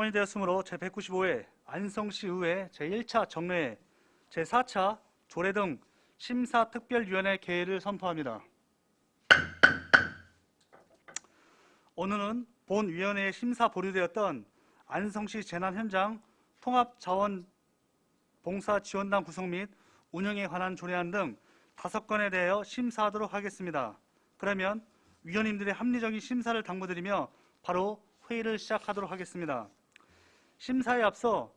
이 되었으므로 제195회 안성시 의회 제1차 정례회 제4차 조례 등 심사특별위원회 개회를 선포합니다. 오늘은 본위원회에 심사 보류되었던 안성시 재난 현장 통합자원봉사지원단 구성 및 운영에 관한 조례안 등 5건에 대하여 심사하도록 하겠습니다. 그러면 위원님들의 합리적인 심사를 당부드리며 바로 회의를 시작하도록 하겠습니다. 심사에 앞서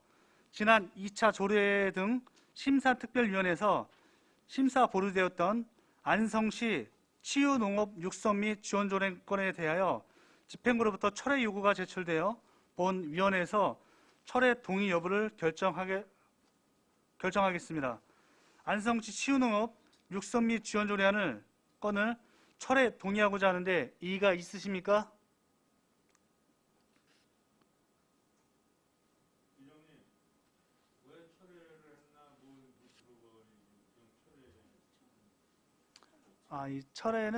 지난 2차 조례 등 심사특별위원회에서 심사 보류되었던 안성시 치유농업 육성 및 지원 조례건에 대하여 집행부로부터 철회 요구가 제출되어 본 위원회에서 철회 동의 여부를 결정하겠습니다. 안성시 치유농업 육성 및 지원 조례안을 건을 철회 동의하고자 하는데 이의가 있으십니까? 이 철회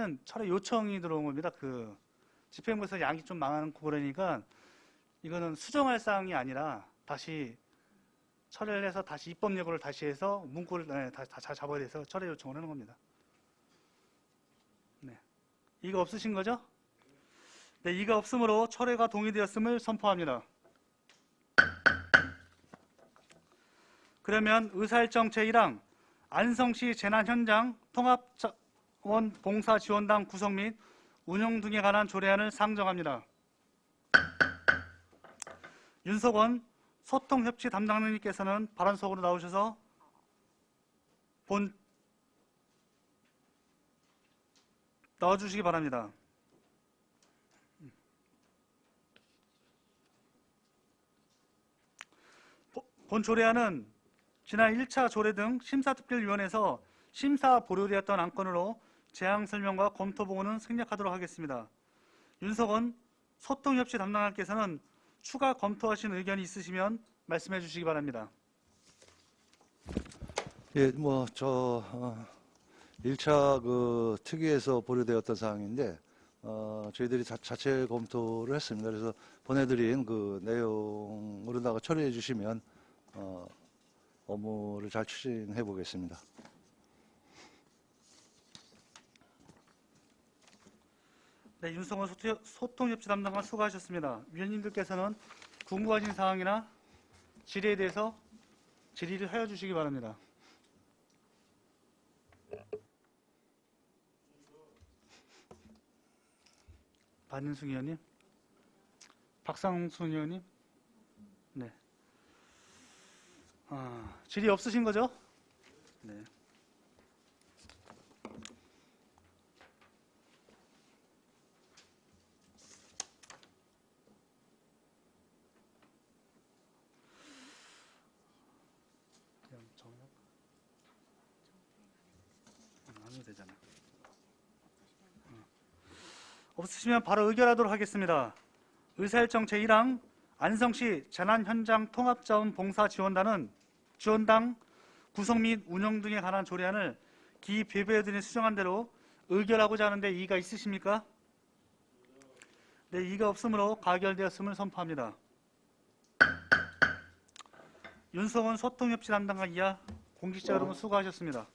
요청이 들어온 겁니다. 그 집행부에서 양이 좀 망하는 그러니까 이거는 수정할 사항이 아니라 다시 철회를 해서 다시 입법 예고를 다시 해서 문구를 다 잡아야 돼서 철회 요청을 하는 겁니다. 네. 이거 없으신 거죠? 네, 이가 없으므로 철회가 동의되었음을 선포합니다. 그러면 의사일정 제1항 안성시 재난 현장 통합자원 봉사지원단 구성 및 운영 등에 관한 조례안을 상정합니다. 윤석원 소통협치 담당자님께서는 발언석으로 나오셔서 나와주시기 바랍니다. 본 조례안은 지난 1차 조례 등 심사특별위원회에서 심사 보류되었던 안건으로 제안 설명과 검토 보고는 생략하도록 하겠습니다. 윤석원 소통협치 담당자께서는 추가 검토하신 의견이 있으시면 말씀해 주시기 바랍니다. 예, 1차 그 특위에서 보류되었던 사항인데, 저희들이 자체 검토를 했습니다. 그래서 보내드린 그 내용으로다가 처리해 주시면, 업무를 잘 추진해 보겠습니다. 네, 윤석원 소통협치 담당관 수고하셨습니다. 위원님들께서는 궁금하신 사항이나 질의에 대해서 질의를 하여 주시기 바랍니다. 반인숙 의원님, 박상순 의원님, 네. 질의 없으신 거죠? 네. 되잖아. 없으시면 바로 의결하도록 하겠습니다. 의사일정 제1항 안성시 재난현장 통합자원봉사지원단 구성 및 운영 등에 관한 조례안을 기배부위원들이 수정한 대로 의결하고자 하는데 이의가 있으십니까? 네, 이의가 없으므로 가결되었음을 선포합니다. 윤석원 소통협치 담당관 이하 공직자 여러분 수고하셨습니다.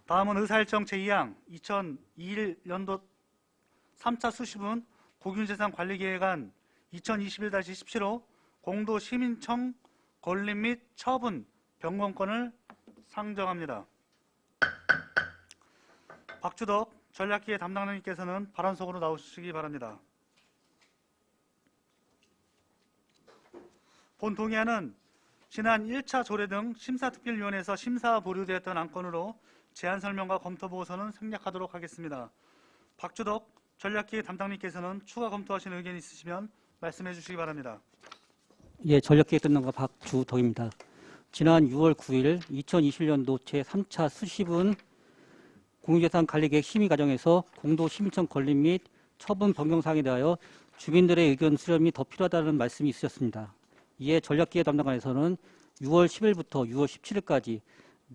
다음은 의사일정 제2항 2021년도 3차 수시분 국유재산관리계획안 2021-17호 공도시민청 건립 및 처분 변경권을 상정합니다. 박주덕 전략기획 담당자님께서는 발언석으로 나오시기 바랍니다. 본 동의안은 지난 1차 조례 등 심사특별위원회에서 심사 보류되었던 안건으로 제안 설명과 검토 보고서는 생략하도록 하겠습니다. 박주덕 전략기획 담당님께서는 추가 검토하신 의견이 있으시면 말씀해 주시기 바랍니다. 예, 전략기획 담당가 박주덕입니다. 지난 6월 9일 2021년도 제3차 수시분 공유재산관리계획 심의 과정에서 공도시민청 건립 및 처분 변경 사항에 대하여 주민들의 의견 수렴이 더 필요하다는 말씀이 있으셨습니다. 이에 전략기획 담당관에서는 6월 10일부터 6월 17일까지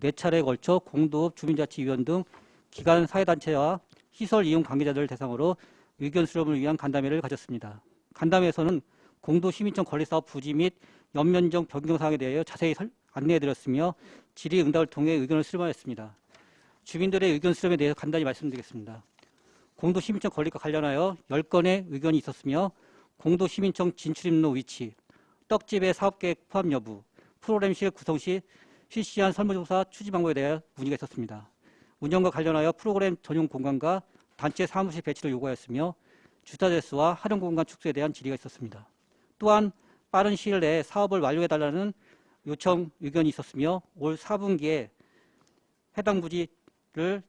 4차례에 걸쳐 공도읍 주민자치위원 등 기관 사회단체와 시설 이용 관계자들을 대상으로 의견 수렴을 위한 간담회를 가졌습니다. 간담회에서는 공도 시민청 건립사업 부지 및 연면적 변경 사항에 대하여 자세히 안내해드렸으며 질의응답을 통해 의견을 수렴하였습니다. 주민들의 의견 수렴에 대해서 간단히 말씀드리겠습니다. 공도 시민청 건립과 관련하여 10건의 의견이 있었으며 공도 시민청 진출입로 위치, 떡집의 사업계획 포함 여부, 프로그램실 구성 시 실시한 설문조사 추진 방법에 대해 문의가 있었습니다. 운영과 관련하여 프로그램 전용 공간과 단체 사무실 배치를 요구하였으며 주차 대수와 활용 공간 축소에 대한 질의가 있었습니다. 또한 빠른 시일 내에 사업을 완료해달라는 요청 의견이 있었으며 올 4분기에 해당 부지를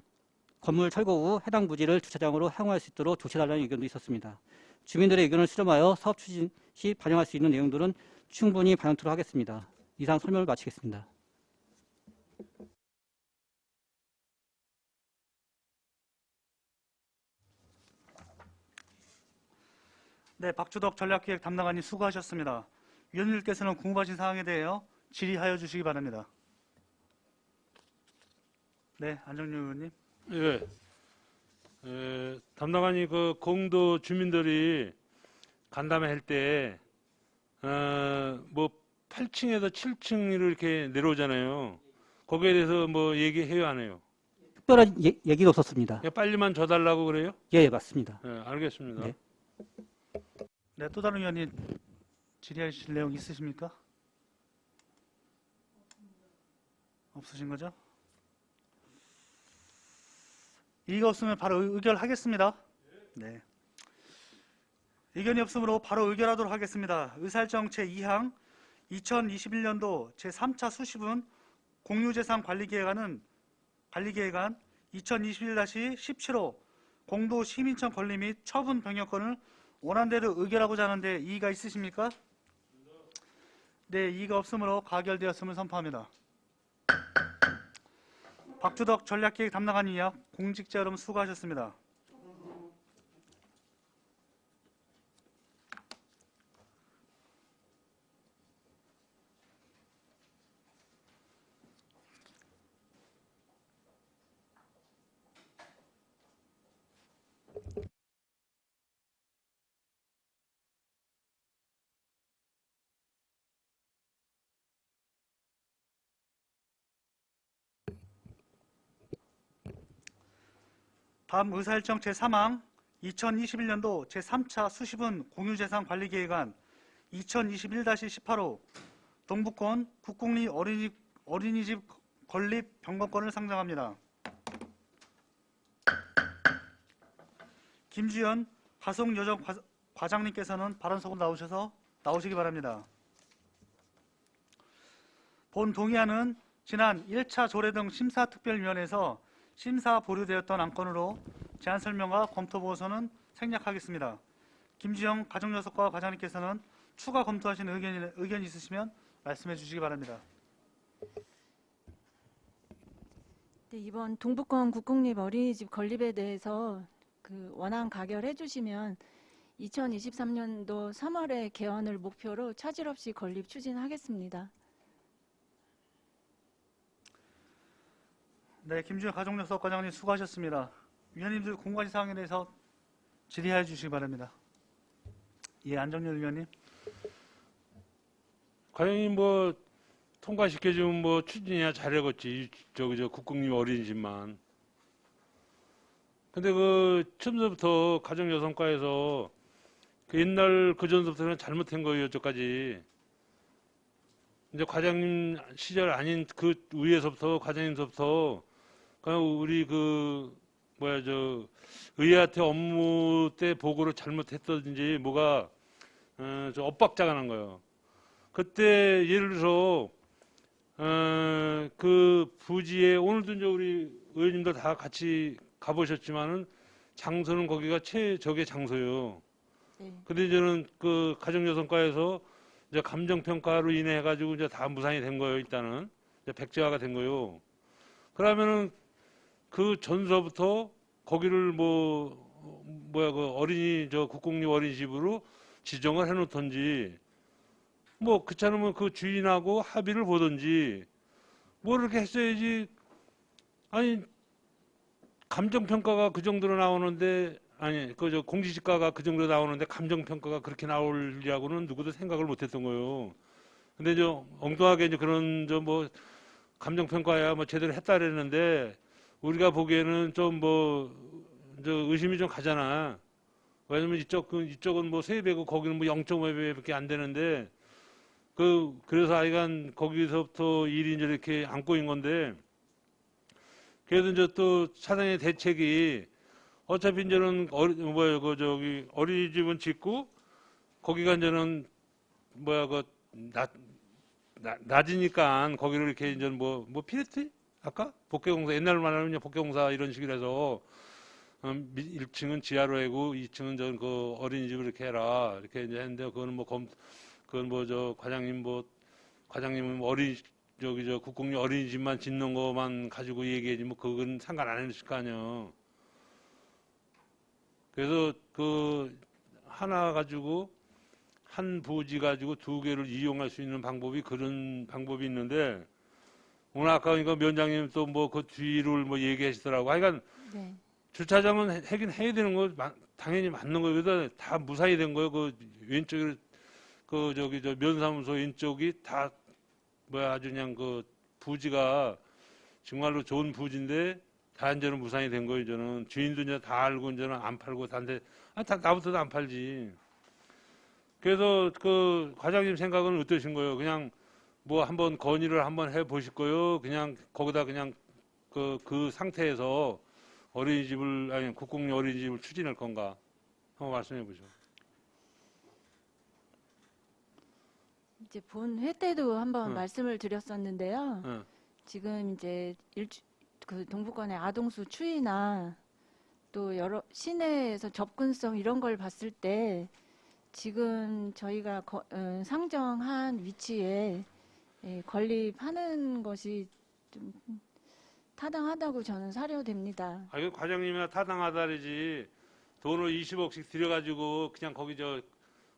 건물 철거 후 해당 부지를 주차장으로 사용할 수 있도록 조치해달라는 의견도 있었습니다. 주민들의 의견을 수렴하여 사업 추진 시 반영할 수 있는 내용들은 충분히 반영토록 하겠습니다. 이상 설명을 마치겠습니다. 네, 박주덕 전략기획 담당관님 수고하셨습니다. 위원님께서는 궁금하신 사항에 대하여 질의하여 주시기 바랍니다. 네, 안정유 의원님. 예. 담당관이 그 공도 주민들이 간담회 할 때, 뭐 8층에서 7층으로 이렇게 내려오잖아요. 거기에 대해서 뭐 얘기해요, 안 해요? 특별한 얘기도 없었습니다. 그냥 빨리만 줘달라고 그래요? 예, 맞습니다. 예, 알겠습니다. 네. 네, 또 다른 의원님 질의하실 내용 있으십니까? 없으신 거죠? 이의가 없으면 바로 의결하겠습니다. 네. 의견이 없으므로 바로 의결하도록 하겠습니다. 의사일정 제2항 2021년도 제3차 수시분 공유재산 관리계획안 2021-17호 공도 시민청 건립 및 처분 변경권을 원안대로 의결하고자 하는데 이의가 있으십니까? 네, 이의가 없으므로 가결되었음을 선포합니다. 박주덕 전략기획 담당관이야 공직자 여러분 수고하셨습니다. 다음 의사일정 제3항 2021년도 제3차 수시분 공유재산 관리계획안 2021-18호 동북권 국공리 어린이집 건립 변경권을 상정합니다. 김주연 가속여정 과장님께서는 발언석으로 나오시기 바랍니다. 본 동의안은 지난 1차 조례 등 심사특별위원회에서 심사 보류되었던 안건으로 제안 설명과 검토 보고서는 생략하겠습니다. 김주영 가정여섯과 과장님께서는 추가 검토하시는 의견이 있으시면 말씀해 주시기 바랍니다. 네, 이번 동북권 국공립 어린이집 건립에 대해서 그 원안 가결해 주시면 2023년도 3월에 개원을 목표로 차질 없이 건립 추진하겠습니다. 네, 김주영 가정여섯 과장님 수고하셨습니다. 위원님들 공부하신 사항에 대해서 질의해 주시기 바랍니다. 예, 안정열 위원님. 과장님 뭐 통과시켜주면 뭐 추진이야 잘해겠지. 저 국공립 어린이집만. 근데 그 처음부터 가정여성과에서 그 옛날 그 전서부터는 잘못한 거예요, 여기까지. 이제 과장님 시절 아닌 그 위에서부터 과장님서부터 그냥 우리 의회한테 업무 때 보고를 잘못했던지 뭐가 저 엇박자가 난 거예요. 그때 예를 들어서 그 부지에 오늘도 이제 우리 의원님들 다 같이 가보셨지만은 장소는 거기가 최적의 장소예요. 네. 근데 이제는 그 가정여성과에서 이제 감정평가로 인해 해가지고 이제 다 무산이 된 거예요. 일단은 이제 백제화가 된 거예요. 그러면은 그 전서부터 거기를 그 국공립 어린이집으로 지정을 해놓던지 뭐 그렇잖으면 그 주인하고 합의를 보든지 뭐 이렇게 했어야지. 아니 감정평가가 그 정도로 나오는데, 아니 그저 공시지가가 그 정도로 나오는데 감정평가가 그렇게 나올리라고는 누구도 생각을 못했던 거예요. 근데 저 엉뚱하게 이제 그런 저 뭐 감정평가야 뭐 제대로 했다 그랬는데 우리가 보기에는 좀 뭐 저 의심이 좀 가잖아. 왜냐면 이쪽은 뭐 3배고 거기는 뭐 0.5배밖에 안 되는데 그래서 하여간 거기서부터 일이 이제 이렇게 안 꼬인 건데, 그래도 이제 또 사장의 대책이 어차피 이제는 어린이집은 짓고 거기가 이제는 낮이니까 거기를 이렇게 이제 뭐 피레트? 아까? 복개공사, 옛날 말하면 그냥 복개공사 이런 식으로 해서 1층은 지하로 하고 2층은 그 어린이집을 이렇게 해라. 이렇게 이제 했는데 그건 과장님은 국공립 어린이집만 짓는 것만 가지고 얘기하지 뭐 그건 상관 안 했을 거 아니에요. 그래서 그 하나 가지고 한 부지 가지고 2개를 이용할 수 있는 방법이 그런 방법이 있는데, 오늘 아까 이거 위원장님 또 뭐 그 뒤를 뭐 얘기하시더라고. 하여간 네. 주차장은 하긴 해야 되는 거 당연히 맞는 거예요. 그래서 다 무사히 된 거예요. 그 왼쪽에 저 면사무소 왼쪽이 다 아주 그냥 그 부지가 정말로 좋은 부지인데 다 이제는 무산이 된 거예요. 저는 주인도 이제 다 알고 이제는 안 팔고 다른데 다 나부터도 안 팔지. 그래서 그 과장님 생각은 어떠신 거예요? 그냥 뭐 한번 건의를 한번 해 보실 거예요? 그냥 거기다 그냥 그 상태에서 국공립 어린이집을 추진할 건가? 한번 말씀해 보죠. 이제 본 회 때도 한번 응. 말씀을 드렸었는데요. 응. 지금 이제 그 동북권의 아동수 추이나 또 여러 시내에서 접근성 이런 걸 봤을 때 지금 저희가 상정한 위치에 건립하는 것이 좀 타당하다고 저는 사료됩니다. 그 과장님이나 타당하다르지. 돈을 20억씩 들여가지고 그냥 거기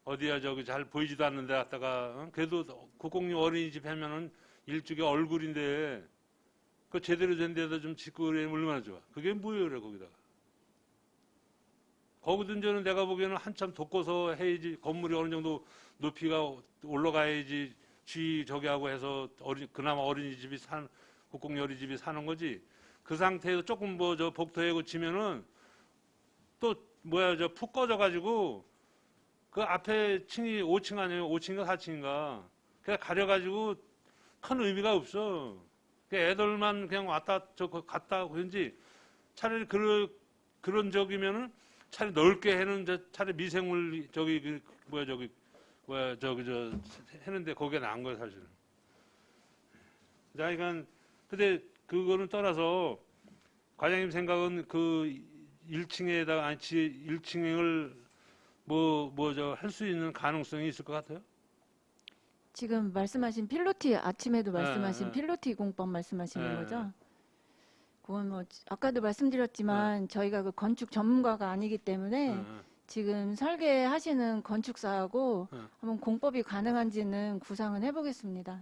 어디야 잘 보이지도 않는데 갔다가 그래도 국공립 어린이집 하면은 일종의 얼굴인데 그 제대로 된 데다 좀 짓고 그러면 얼마나 좋아. 그게 뭐예요, 그래 거기다가. 거기도 이제는 내가 보기에는 한참 돋궈서 해야지. 건물이 어느 정도 높이가 올라가야지 하고 해서 그나마 국공립 어린이집이 사는 거지. 그 상태에서 조금 복도해고 지면은 또 푹 꺼져가지고 그 앞에 층이 5층 아니에요? 5층인가 4층인가. 그냥 가려가지고 큰 의미가 없어. 애들만 그냥 갔다 그런지 차라리 그런 적이면은 차라리 넓게 해는 차라리 미생물 해는데 거기가 나은 거야 사실은. 그러니까 근데 그거는 떠나서 과장님 생각은 그 1층에다가 1층을 할 수 있는 가능성이 있을 것 같아요? 지금 말씀하신 필로티 아침에도 말씀하신 네. 필로티 공법 말씀하시는 네. 거죠? 그건 아까도 말씀드렸지만 저희가 그 건축 전문가가 아니기 때문에 지금 설계하시는 건축사하고 한번 공법이 가능한지는 구상은 해보겠습니다.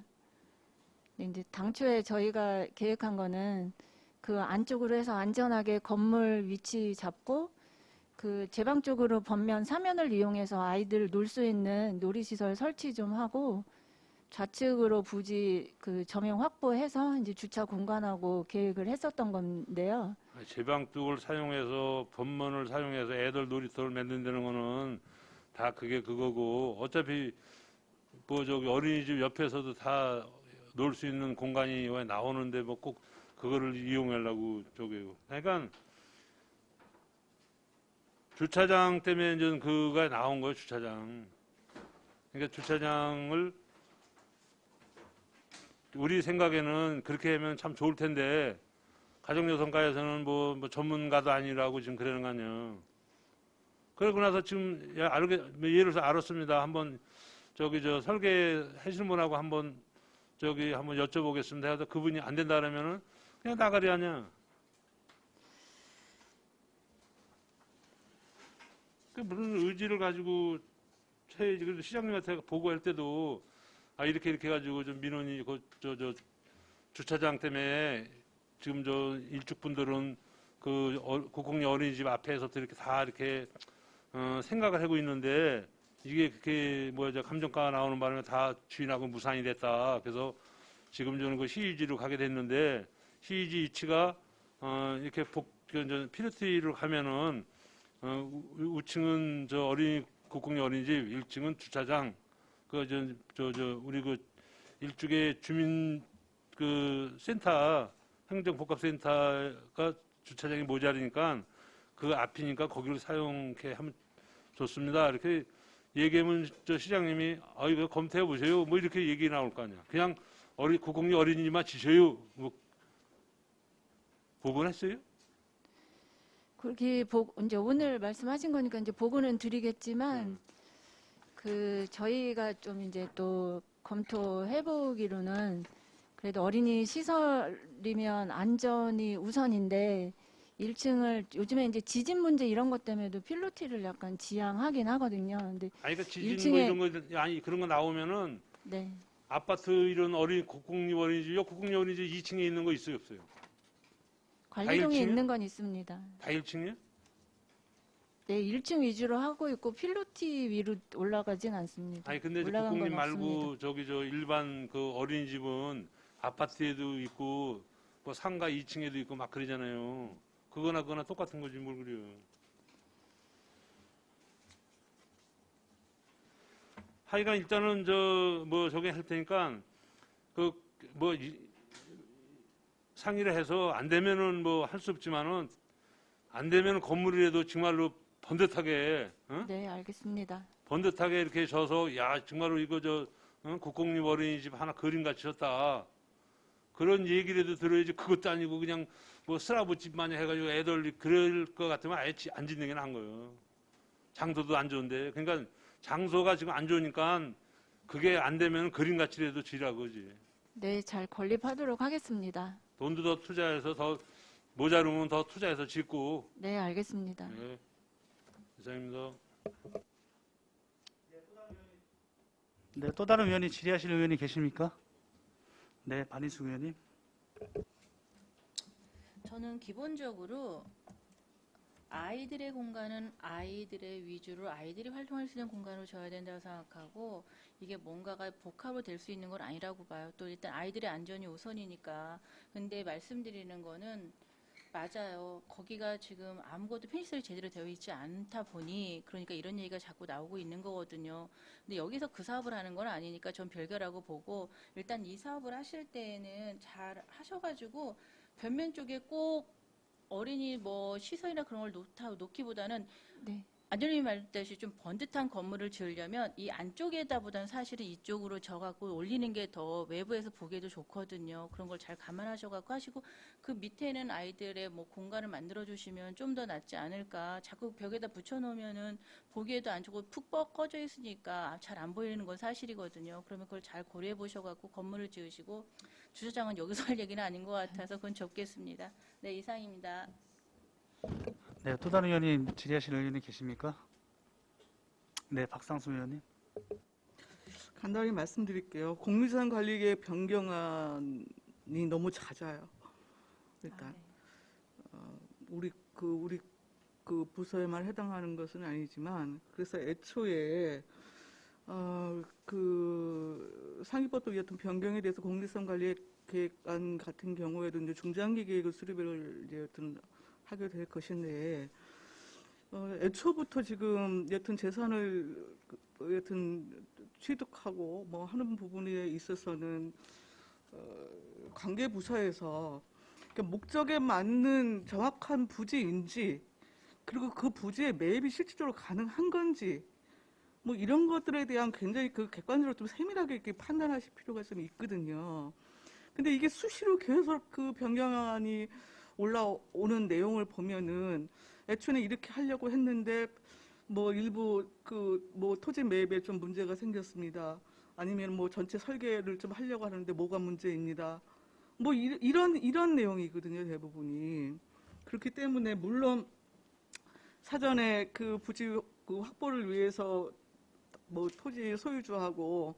근데 이제 당초에 저희가 계획한 거는 그 안쪽으로 해서 안전하게 건물 위치 잡고 그 제방 쪽으로 번면 사면을 이용해서 아이들 놀 수 있는 놀이시설 설치 좀 하고 좌측으로 부지 그 점용 확보해서 이제 주차 공간하고 계획을 했었던 건데요. 제방 쪽을 사용해서 번문을 사용해서 애들 놀이터를 만든다는 거는 다 그게 그거고, 어차피 어린이집 옆에서도 다 놀 수 있는 공간이 왜 나오는데 꼭 그거를 이용하려고 그러니까 주차장 때문에 이제 그가 나온 거예요. 주차장. 그러니까 주차장을 우리 생각에는 그렇게 하면 참 좋을 텐데 가정여성가에서는 뭐 전문가도 아니라고 지금 그러는 거 아니에요. 그러고 나서 지금 예를 들어서 알았습니다. 한번 설계 하시는 분하고 한번 여쭤보겠습니다. 해서 그분이 안 된다 그러면은 그냥 나가리 하냐. 무슨 의지를 가지고 해야지. 그래도 시장님한테 보고할 때도 이렇게 해가지고 좀 민원이 저 주차장 때문에 지금 저 일축분들은 국공립 어린이집 앞에서부터 이렇게 다 이렇게 생각을 하고 있는데 이게 그렇게 감정가가 나오는 바람에 다 주인하고 무산이 됐다. 그래서 지금 저는 그 시위지로 가게 됐는데 시위지 위치가 이렇게 피르티로 가면은 우층은 저 국공립 어린이집, 1층은 주차장. 우리 일쪽에 주민 센터, 행정복합센터가 주차장이 모자르니까 그 앞이니까 거기를 사용해 하면 좋습니다. 이렇게 얘기하면 저 시장님이 이거 검토해 보세요. 뭐 이렇게 얘기 나올 거 아니야. 그냥 국공립 어린이집만 지셔요. 뭐 보고했어요? 그렇게 이제 오늘 말씀하신 거니까 이제 보고는 드리겠지만 저희가 좀 이제 또 검토해 보기로는 그래도 어린이 시설이면 안전이 우선인데 1층을 요즘에 이제 지진 문제 이런 것 때문에도 필로티를 약간 지향하긴 하거든요. 근데 그러니까 지진 1층에 뭐 이런 거 그런 거 나오면은 네. 아파트 이런 국공립 어린이집요? 국공립 어린이집 2층에 있는 거 있어요, 없어요? 관리동에 1층이요? 있는 건 있습니다. 다 1층이요? 네, 1층 위주로 하고 있고 필로티 위로 올라가진 않습니다. 근데 이제 올라간 국공립 건 말고 없습니다. 일반 어린이집은 아파트에도 있고 뭐 상가 2층에도 있고 막 그러잖아요. 그거나 똑같은 거지 뭘 그래요. 하여간 일단은 저기 할 테니까 상의를 해서 안 되면은 할 수 없지만은 안 되면은 건물이라도 정말로 번듯하게 네, 알겠습니다. 번듯하게 이렇게 져서 정말로 이거 국공립 어린이집 하나 그림같이 졌다. 그런 얘기라도 들어야지. 그것도 아니고 그냥 쓰라붙집 마냥 해가지고 애들 그럴 것 같으면 아예 안 짓는 게 나은 거예요. 장소도 안 좋은데. 그러니까 장소가 지금 안 좋으니까 그게 안 되면 그림같이라도 지라고지. 네, 잘 건립하도록 하겠습니다. 돈도 더 투자해서 더 모자르면 더 투자해서 짓고. 네, 알겠습니다. 네. 이상입니다. 네, 또 다른 의원이 질의하실 의원이 계십니까? 네, 반인숙 의원님. 저는 기본적으로 아이들의 공간은 아이들의 위주로 아이들이 활동할 수 있는 공간으로 줘야 된다고 생각하고 이게 뭔가가 복합으로 될 수 있는 건 아니라고 봐요. 또 일단 아이들의 안전이 우선이니까. 근데 말씀드리는 거는 맞아요. 거기가 지금 아무것도 편의시설이 제대로 되어 있지 않다 보니 그러니까 이런 얘기가 자꾸 나오고 있는 거거든요. 근데 여기서 그 사업을 하는 건 아니니까 전 별개라고 보고 일단 이 사업을 하실 때에는 잘 하셔가지고 벽면 쪽에 꼭 어린이 시설이나 그런 걸 놓기보다는 네. 안전님이 말했듯이 좀 번듯한 건물을 지으려면 이 안쪽에다보다는 사실은 이쪽으로 져갖고 올리는 게 더 외부에서 보기에도 좋거든요. 그런 걸 잘 감안하셔갖고 하시고 그 밑에는 아이들의 공간을 만들어 주시면 좀 더 낫지 않을까. 자꾸 벽에다 붙여놓으면은 보기에도 안 좋고 푹 꺼져 있으니까 잘 안 보이는 건 사실이거든요. 그러면 그걸 잘 고려해 보셔갖고 건물을 지으시고 주차장은 여기서 할 얘기는 아닌 것 같아서 그건 접겠습니다. 네, 이상입니다. 네, 또 다른 의원이 질의하실 의원이 계십니까? 네, 박상수 의원님. 간단히 말씀드릴게요. 공유산 관리계 변경안이 너무 잦아요. 일단 우리 그 부서에만 해당하는 것은 아니지만 그래서 애초에 그 상위법도 여튼 변경에 대해서 공유산 관리 계획안 같은 경우에도 이제 중장기 계획을 수립을 이제 여튼 하게 될 것인데 애초부터 지금 여튼 재산을 여튼 취득하고 하는 부분에 있어서는 관계 부서에서 목적에 맞는 정확한 부지인지 그리고 그 부지의 매입이 실질적으로 가능한 건지 이런 것들에 대한 굉장히 객관적으로 좀 세밀하게 이렇게 판단하실 필요가 좀 있거든요. 근데 이게 수시로 계속 그 변경안이 올라오는 내용을 보면은 애초에 이렇게 하려고 했는데 일부 토지 매입에 좀 문제가 생겼습니다. 아니면 전체 설계를 좀 하려고 하는데 뭐가 문제입니다. 이런 내용이거든요, 대부분이. 그렇기 때문에 물론 사전에 그 부지 확보를 위해서 토지 소유주하고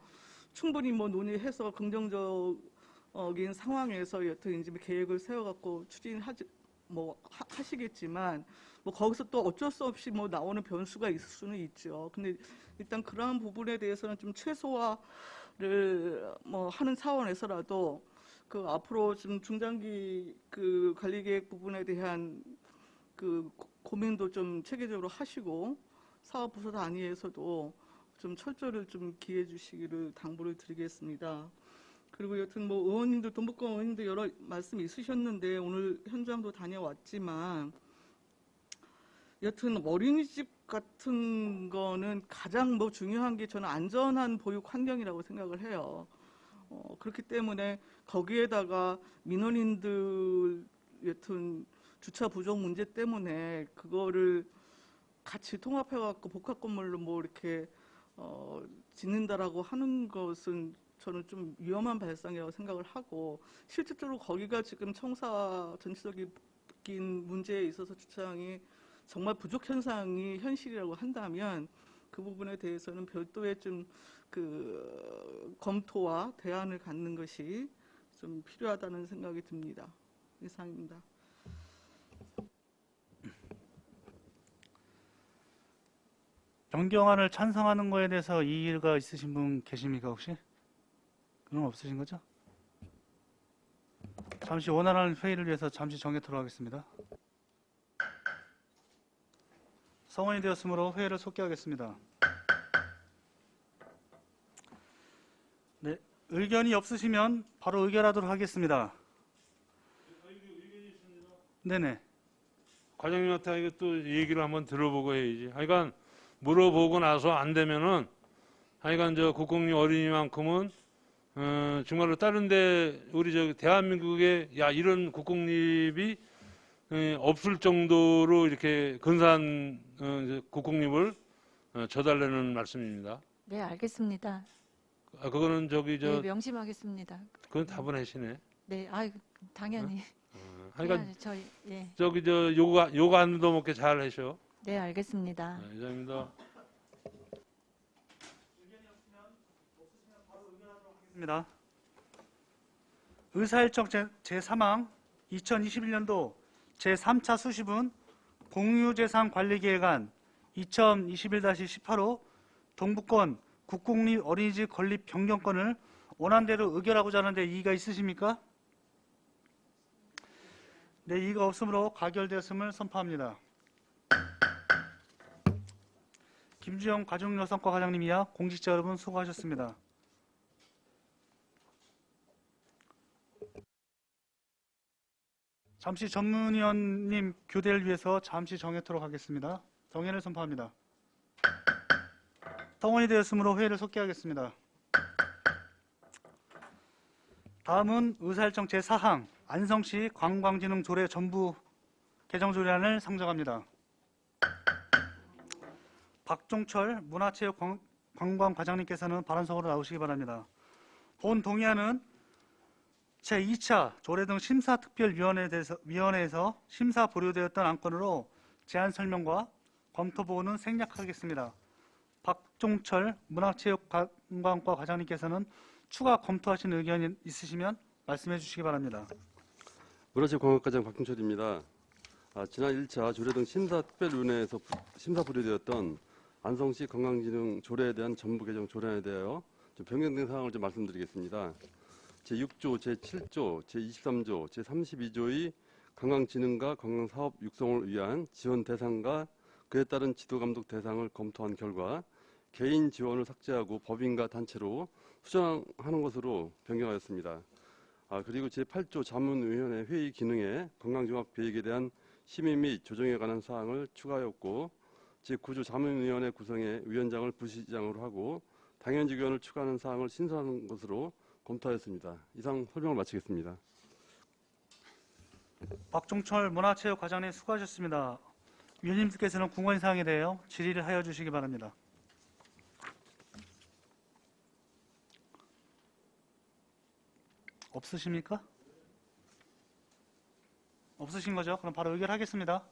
충분히 뭐 논의해서 긍정적인 상황에서 여튼 이제 계획을 세워갖고 추진하지 뭐 하시겠지만 뭐 거기서 또 어쩔 수 없이 뭐 나오는 변수가 있을 수는 있죠. 근데 일단 그러한 부분에 대해서는 좀 최소화를 뭐 하는 차원에서라도 그 앞으로 좀 중장기 그 관리 계획 부분에 대한 그 고민도 좀 체계적으로 하시고 사업 부서 단위에서도 좀 철저를 좀 기해 주시기를 당부를 드리겠습니다. 그리고 여튼 뭐 의원님들, 동북권 의원님들 여러 말씀이 있으셨는데 오늘 현장도 다녀왔지만 여튼 어린이집 같은 거는 가장 뭐 중요한 게 저는 안전한 보육 환경이라고 생각을 해요. 그렇기 때문에 거기에다가 민원인들 여튼 주차 부족 문제 때문에 그거를 같이 통합해갖고 복합 건물로 뭐 이렇게 짓는다라고 하는 것은 저는 좀 위험한 발상이라고 생각을 하고 실질적으로 거기가 지금 청사 전체적인 문제에 있어서 주차장이 정말 부족 현상이 현실이라고 한다면 그 부분에 대해서는 별도의 좀 그 검토와 대안을 갖는 것이 좀 필요하다는 생각이 듭니다. 이상입니다. 변경안을 찬성하는 거에 대해서 이의가 있으신 분 계십니까 혹시? 그건 없으신 거죠? 잠시 원활한 회의를 위해서 잠시 정해토록 하겠습니다. 성원이 되었으므로 회의를 속기하겠습니다. 네, 의견이 없으시면 바로 의결하도록 하겠습니다. 네네. 과장님한테 이거 또 얘기를 한번 들어보고 해야지. 하여간 물어보고 나서 안 되면은 하여간 저 국공립 어린이만큼은 정말로 다른데 우리 저 대한민국에 야 이런 국공립이 없을 정도로 이렇게 근사한 국공립을 줘달라는 말씀입니다. 네, 알겠습니다. 그거는 저기 네, 명심하겠습니다. 그건 답은하시네. 네, 당연히. 하여간 해야죠. 저희 예, 저기 저 요가 안 얻어먹게 잘 하셔. 네, 알겠습니다. 네, 이상입니다. 입니다. 의사일정 제3항 2021년도 제3차 수시분 공유재산관리계획안 2021-18호 동북권 국공립 어린이집 건립 변경권을 원안대로 의결하고자 하는데 이의가 있으십니까? 네, 이의가 없으므로 가결되었음을 선포합니다. 김주영 가족여성과 과장님이야 공직자 여러분 수고하셨습니다. 잠시 전문위원님 교대를 위해서 잠시 정해토록 하겠습니다. 정회를 선포합니다. 성원이 되었으므로 회의를 속기하겠습니다. 다음은 의사일정 제4항 안성시 관광진흥조례 전부 개정조례안을 상정합니다. 박종철 문화체육관광과장님께서는 발언석으로 나오시기 바랍니다. 본 동의안은 제2차 조례 등 심사특별위원회에서 심사 보류되었던 안건으로 제안 설명과 검토 보고는 생략하겠습니다. 박종철 문화체육관광과 과장님께서는 추가 검토하신 의견이 있으시면 말씀해 주시기 바랍니다. 문화체육관광과장 박종철입니다. 지난 1차 조례 등 심사특별위원회에서 심사 보류되었던 안성시 관광진흥 조례에 대한 전부 개정 조례안에 대하여 좀 변경된 사항을 좀 말씀드리겠습니다. 제6조, 제7조, 제23조, 제32조의 관광진흥과 관광사업 육성을 위한 지원 대상과 그에 따른 지도감독 대상을 검토한 결과 개인 지원을 삭제하고 법인과 단체로 수정하는 것으로 변경하였습니다. 그리고 제8조 자문위원회 회의 기능에 관광종합계획에 대한 심의 및 조정에 관한 사항을 추가하였고 제9조 자문위원회 구성에 위원장을 부시장으로 하고 당연직위원을 추가하는 사항을 신설하는 것으로 검토하였습니다. 이상 설명을 마치겠습니다. 박종철 문화체육과장님 수고하셨습니다. 위원님께서는 궁금한 사항에 대하여 질의를 하여 주시기 바랍니다. 없으십니까? 없으신 거죠? 그럼 바로 의결하겠습니다.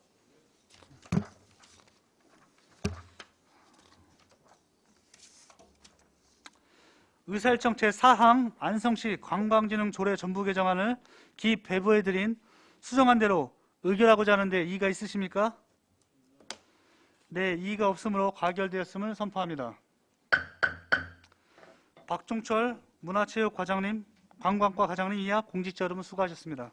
의사일정 제4항 안성시 관광진흥 조례 전부 개정안을 기입 배부해드린 수정한 대로 의결하고자 하는데 이의가 있으십니까? 네, 이의가 없으므로 가결되었음을 선포합니다. 박종철 문화체육과장님, 관광과 과장님 이하 공직자 여러분 수고하셨습니다.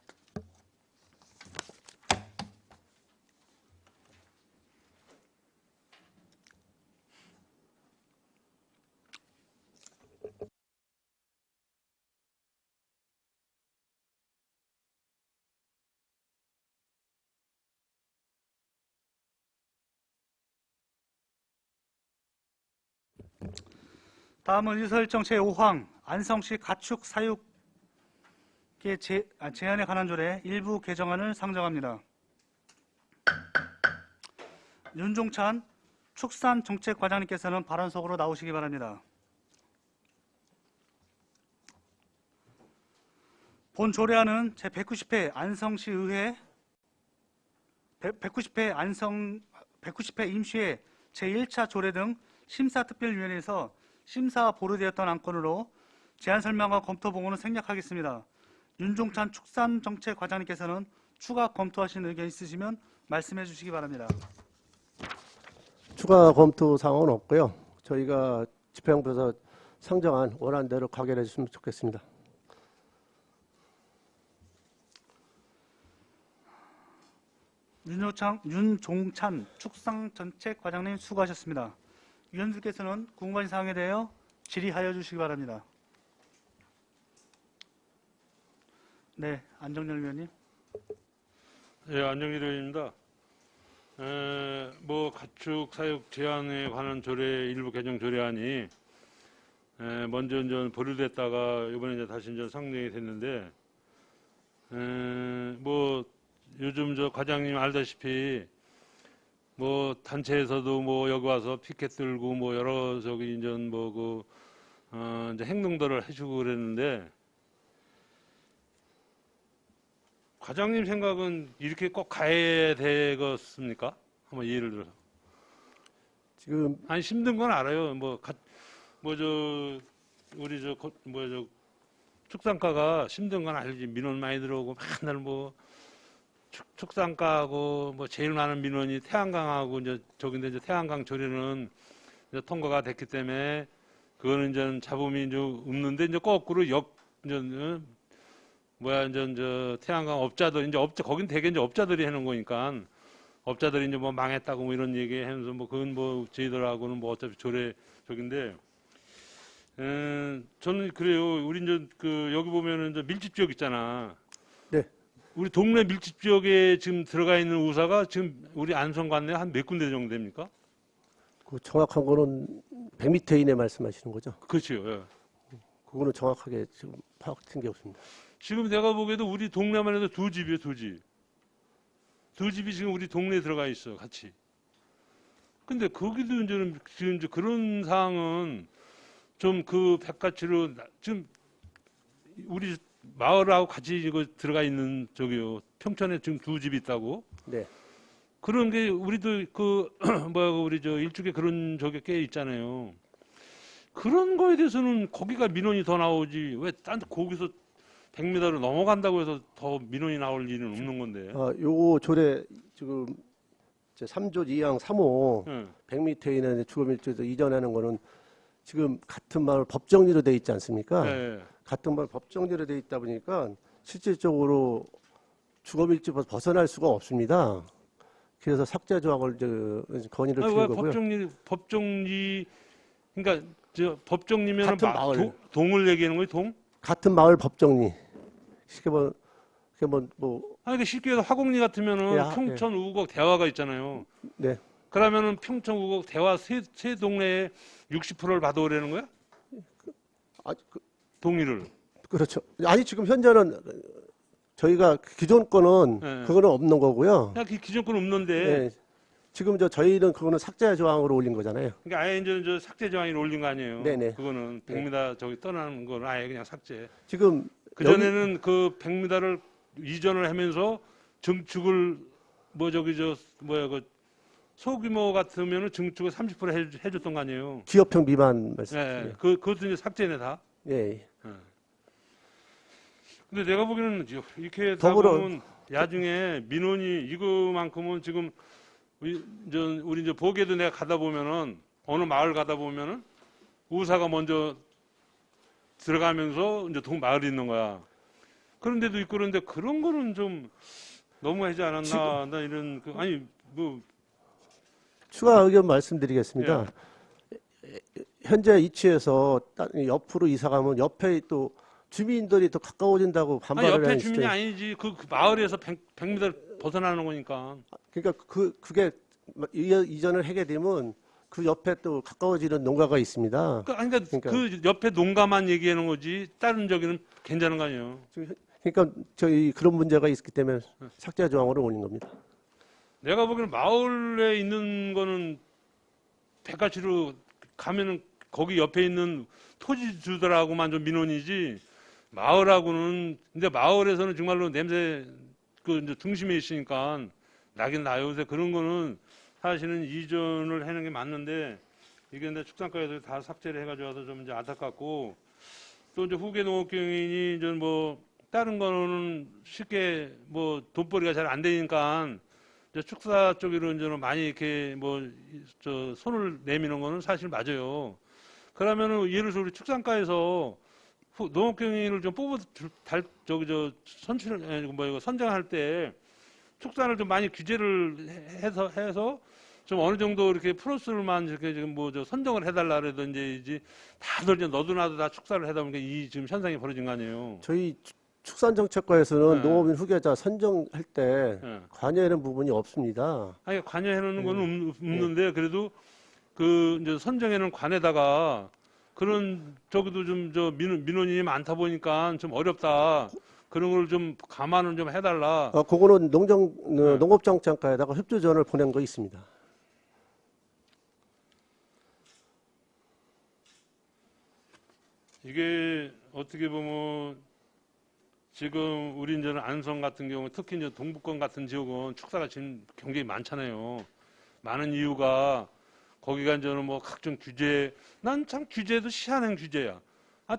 다음은 의사일정 제5항 안성시 가축 사육의 제한에 관한 조례 일부 개정안을 상정합니다. 윤종찬 축산정책과장님께서는 발언석으로 나오시기 바랍니다. 본 조례안은 제190회 안성시 의회 190회 임시회 제1차 조례 등 심사특별위원회에서 심사 보류되었던 안건으로 제안 설명과 검토 보고는 생략하겠습니다. 윤종찬 축산정책과장님께서는 추가 검토하신 의견 있으시면 말씀해 주시기 바랍니다. 추가 검토 사항은 없고요. 저희가 집행부에서 상정한 원안대로 가결해 주시면 좋겠습니다. 윤종찬 축산정책과장님 수고하셨습니다. 위원들께서는 궁금한 사항에 대하여 질의하여 주시기 바랍니다. 네, 안정열 위원님. 예, 안정일 의원입니다. 가축 사육 제한에 관한 조례 일부 개정 조례안이 먼저 이제 보류됐다가 이번에 이제 다시 이제 상정이 됐는데 요즘 저 과장님 알다시피 단체에서도 여기 와서 피켓 들고 여러 저기 이제 이제 행동들을 해주고 그랬는데 과장님 생각은 이렇게 꼭 가야 되겠습니까? 한번 예를 들어서. 지금 아니 힘든 건 알아요. 우리 축산가가 힘든 건 알지. 민원 많이 들어오고 맨날 축산가하고 제일 많은 민원이 태양광하고 이제 태양광 조례는 이제 통과가 됐기 때문에 그거는 이제 잡음이 이제 없는데 이제 거꾸로 태양광 업자들 거긴 되게 이제 업자들이 해놓은 거니까 업자들이 이제 망했다고 이런 얘기 하면서 그건 저희들하고는 어차피 조례 적인데 저는 그래요. 우리 이제 여기 보면은 이제 밀집 지역 있잖아. 네. 우리 동네 밀집 지역에 지금 들어가 있는 우사가 지금 우리 안성 관내 한 몇 군데 정도 됩니까? 그 정확한 거는 100m 이내 말씀하시는 거죠? 그렇죠. 예. 그거는 정확하게 지금 파악된 게 없습니다. 지금 내가 보기에도 우리 동네만 해도 두 집이에요, 두 집. 두 집이 지금 우리 동네에 들어가 있어, 같이. 근데 거기도 이제는 지금 이제 그런 사항은 좀 백가치로 지금 우리 마을하고 같이 이거 들어가 있는 평촌에 지금 두 집이 있다고. 네. 그런 게 우리도 우리 일쪽에 그런 꽤 있잖아요. 그런 거에 대해서는 거기가 민원이 더 나오지 왜 딴 거기서 100m를 넘어간다고 해서 더 민원이 나올 일은 없는 건데. 요거 조례 지금 3조 2항 3호 예. 100m 이내 주거밀집에서 이전하는 거는 지금 같은 마을 법정리로 돼 있지 않습니까? 예. 같은 마을 법정리로 돼 있다 보니까 실질적으로 주거밀집에서 벗어날 수가 없습니다. 그래서 삭제 조항을 건의를 드린 왜 거고요. 법정리 그러니까 법정리면 같은 마을. 동을 얘기하는 거예요, 동? 같은 마을 법정리. 쉽게 그러니까 쉽게 해서 화곡리 같으면은 예, 평촌, 우곡, 대화가 있잖아요. 네. 그러면은 평촌, 우곡, 대화 세 동네에 60%를 받아오려는 거야? 동의를. 그렇죠. 아니 지금 현재는 저희가 기존 거는 네. 그거는 없는 거고요. 그냥 기존 건 없는데. 네. 지금 저희는 그거는 삭제 조항으로 올린 거잖아요. 그러니까 아예 이제 삭제 조항이 올린 거 아니에요. 네네. 그거는 100m 저기 떠나는 거는 아예 그냥 삭제. 지금 그 전에는 그 100m를 이전을 하면서 증축을 소규모 같으면은 증축을 30% 해줬던 거 아니에요. 기업형 미만 말씀. 예, 그것도 이제 삭제네 다. 예. 근데 내가 보기에는 이렇게 다 더불어- 보면 야중에 민원이 이거만큼은 지금 우리 이제 보게도 내가 가다 보면은 어느 마을 가다 보면은 의사가 먼저 들어가면서 이제 마을이 있는 거야. 그런데도 있고 그런데 그런 거는 좀 너무하지 않았나? 나 이런 아니 뭐 추가 의견 말씀드리겠습니다. 현재 위치에서 옆으로 이사 가면 옆에 또 주민들이 더 가까워진다고 아니, 반발을 옆에 하는 주민이 시스템. 아니지 그 마을에서 100m 벗어나는 거니까. 그러니까 그게 이전을 하게 되면 그 옆에 또 가까워지는 농가가 있습니다. 그러니까 그 옆에 농가만 얘기하는 거지 다른 저기는 괜찮은 거 아니에요. 그러니까 저희 그런 문제가 있기 때문에 삭제 조항으로 올린 겁니다. 내가 보기에는 마을에 있는 거는 백가치로 가면은 거기 옆에 있는 토지주들하고만 좀 민원이지 마을하고는 근데 마을에서는 정말로 냄새 이제 중심에 있으니까 나긴 나요. 요새 그런 거는 사실은 이전을 하는 게 맞는데 이게 근데 축산과에서 다 삭제를 해가지고 좀 이제 안타깝고 또 이제 후계 농업경영이 이제 뭐 다른 거는 쉽게 뭐 돈벌이가 잘 안 되니까 이제 축사 쪽으로 이제 많이 이렇게 손을 내미는 거는 사실 맞아요. 그러면은 예를 들어서 우리 축산과에서 농업경영인을 좀 선정할 때 축산을 좀 많이 규제를 해서 좀 어느 정도 이렇게 플러스만 이렇게 지금 선정을 해달라 그러든지 다들 이제 너도 나도 다 축사를 하다 보니까 이 지금 현상이 벌어진 거 아니에요. 저희 축산정책과에서는 네. 농업인 후계자 선정할 때 네. 관여하는 부분이 없습니다. 아니 관여해놓는 거는 없는데 그래도 그 이제 선정에는 관에다가 그런 저기도 좀 민원이 많다 보니까 좀 어렵다. 그런 걸 좀 감안을 좀 해달라. 그거는 농업정책과에다가 협조전을 보낸 거 있습니다. 이게 어떻게 보면 지금 우리 이제 안성 같은 경우 특히 이제 동북권 같은 지역은 축사가 지금 굉장히 많잖아요. 많은 이유가 거기가 이제는 뭐 각종 규제, 난 참 규제도 희한한 규제야.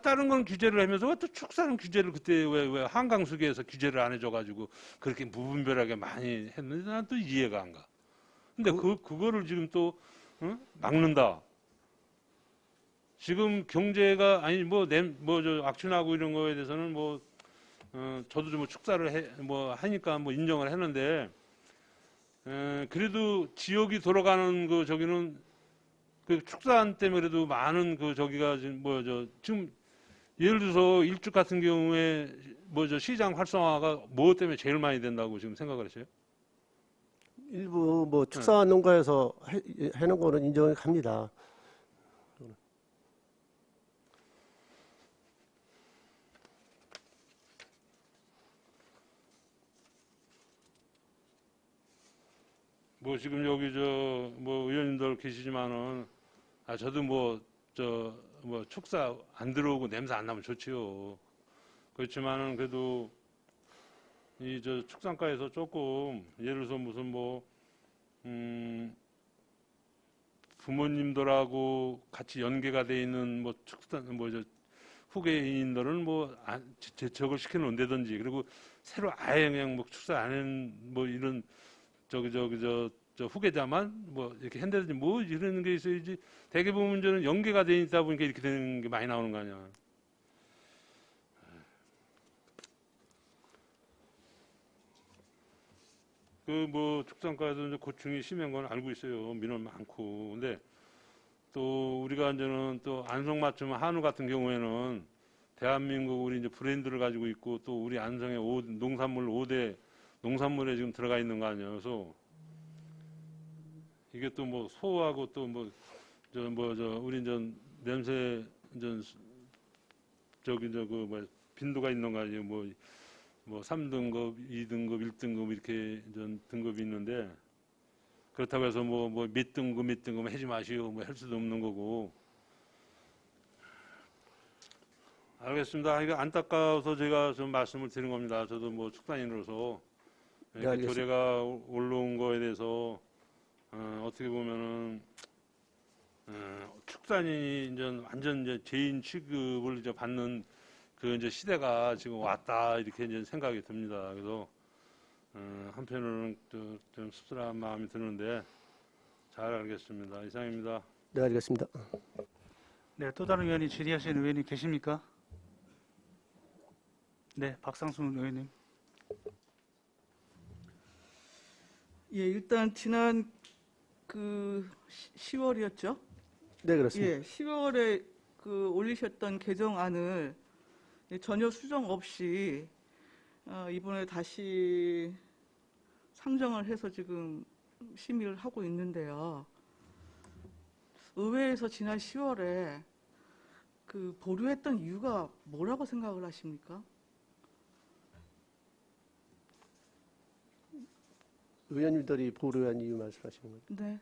다른 건 규제를 하면서 왜 또 축사는 규제를 그때 왜 한강수계에서 규제를 안 해줘가지고 그렇게 무분별하게 많이 했는지 난 또 이해가 안 가. 근데 그거를 지금 또 막는다. 지금 경제가 아니 악순하고 이런 거에 대해서는 저도 좀 축사를 하니까 인정을 했는데 그래도 지역이 돌아가는 저기는 그 축산 때문에 그래도 많은 저기가 지금 예를 들어서 일죽 같은 경우에 시장 활성화가 뭐 때문에 제일 많이 된다고 지금 생각을 하세요? 일부 축산 농가에서 해놓은 거는 인정을 합니다. 지금 여기 의원님들 계시지만은 저도 축사 안 들어오고 냄새 안 나면 좋지요. 그렇지만은 그래도 이 축산과에서 조금 예를 들어서 무슨 부모님들하고 같이 연계가 돼 있는 축산 후계인들은 제척을 시켜놓는다든지 그리고 새로 아예 그냥 축사 안 하는 이런 후계자만 이렇게 한다든지 이런 게 있어야지. 대개 보면 저는 연계가 돼 있다 보니까 이렇게 되는 게 많이 나오는 거 아니야. 축산과에도 이제 고충이 심한 건 알고 있어요. 민원 많고. 근데 또 우리가 이제는 또 안성맞춤 한우 같은 경우에는 대한민국 우리 이제 브랜드를 가지고 있고 또 우리 안성의 농산물 5대 농산물에 지금 들어가 있는 거 아니에요. 그래서 이게 또 소하고 또 우리 냄새 빈도가 있는 거 아니에요. 3등급, 2등급, 1등급 이렇게 등급이 있는데 그렇다고 해서 몇 등급 하지 마시오 할 수도 없는 거고. 알겠습니다. 이거 안타까워서 제가 좀 말씀을 드린 겁니다. 저도 축산인으로서 이렇게 알겠습니다. 조례가 올라온 거에 대해서 어떻게 보면은 축산인이 이제 완전 이제 죄인 취급을 이제 받는 그 이제 시대가 지금 왔다 이렇게 이제 생각이 듭니다. 그래서 한편으로는 좀 씁쓸한 마음이 드는데 잘 알겠습니다. 이상입니다. 네, 알겠습니다. 네, 또 다른 의원이 질의하시는 의원님 계십니까? 네, 박상순 의원님. 예, 일단 지난 그 10월이었죠? 네, 그렇습니다. 예, 10월에 그 올리셨던 개정안을 전혀 수정 없이 이번에 다시 상정을 해서 지금 심의를 하고 있는데요. 의회에서 지난 10월에 그 보류했던 이유가 뭐라고 생각을 하십니까? 의원님들이 보류한 이유 말씀하시는 거죠? 네.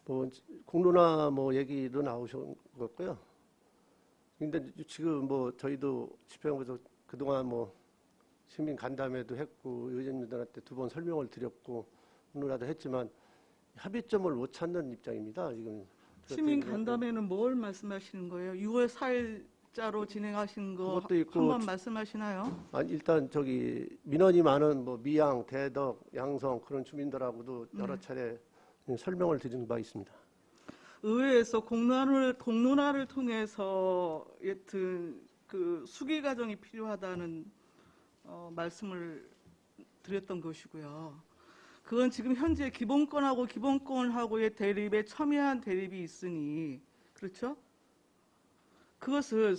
뭐 공론화 뭐 얘기도 나오신 거고요. 근데 지금 뭐 저희도 집행부에서 그동안 뭐 시민 간담회도 했고 의원님들한테 2번 설명을 드렸고 공론화도 했지만 합의점을 못 찾는 입장입니다. 지금 시민 간담회는 뭘 말씀하시는 거예요? 6월 4일자로 진행하신 거 그것도 있고 한번 말씀하시나요? 아니, 일단 저기 민원이 많은 뭐 미양, 대덕, 양성 그런 주민들하고도 여러 차례 설명을 드린 바 있습니다. 의회에서 공론화를 통해서 여튼 그 수기 과정이 필요하다는 말씀을 드렸던 것이고요. 그건 지금 현재 기본권하고의 대립에 첨예한 대립이 있으니 그렇죠? 그것을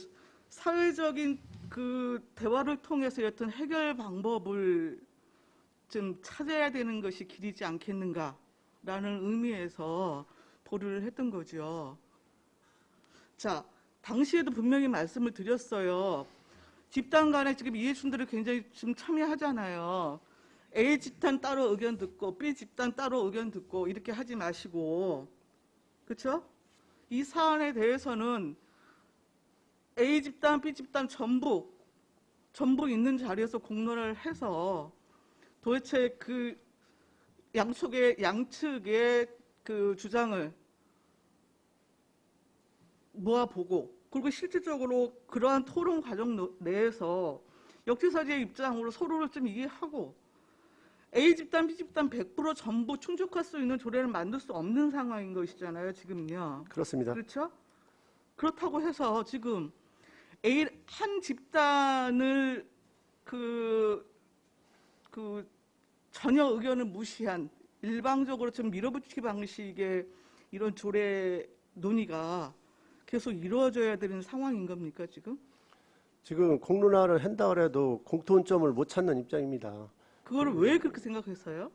사회적인 그 대화를 통해서 여튼 해결 방법을 좀 찾아야 되는 것이 길이지 않겠는가라는 의미에서 보류를 했던 거죠. 자, 당시에도 분명히 말씀을 드렸어요. 집단 간에 지금 이해충돌이 굉장히 지금 첨예하잖아요. A 집단 따로 의견 듣고 B 집단 따로 의견 듣고 이렇게 하지 마시고, 그렇죠? 이 사안에 대해서는 A 집단, B 집단 전부 있는 자리에서 공론화를 해서 도대체 그 양측의 그 주장을 모아보고, 그리고 실질적으로 그러한 토론 과정 내에서 역지사지의 입장으로 서로를 좀 이해하고 A 집단, B 집단 100% 전부 충족할 수 있는 조례를 만들 수 없는 상황인 것이잖아요, 지금요. 그렇습니다. 그렇죠? 그렇다고 해서 지금 한 집단을 그 전혀 의견을 무시한 일방적으로 좀 밀어붙이기 방식의 이런 조례 논의가 계속 이루어져야 되는 상황인 겁니까, 지금? 지금 공론화를 한다 그래도 공통점을 못 찾는 입장입니다. 그거를 왜 그렇게 생각했어요?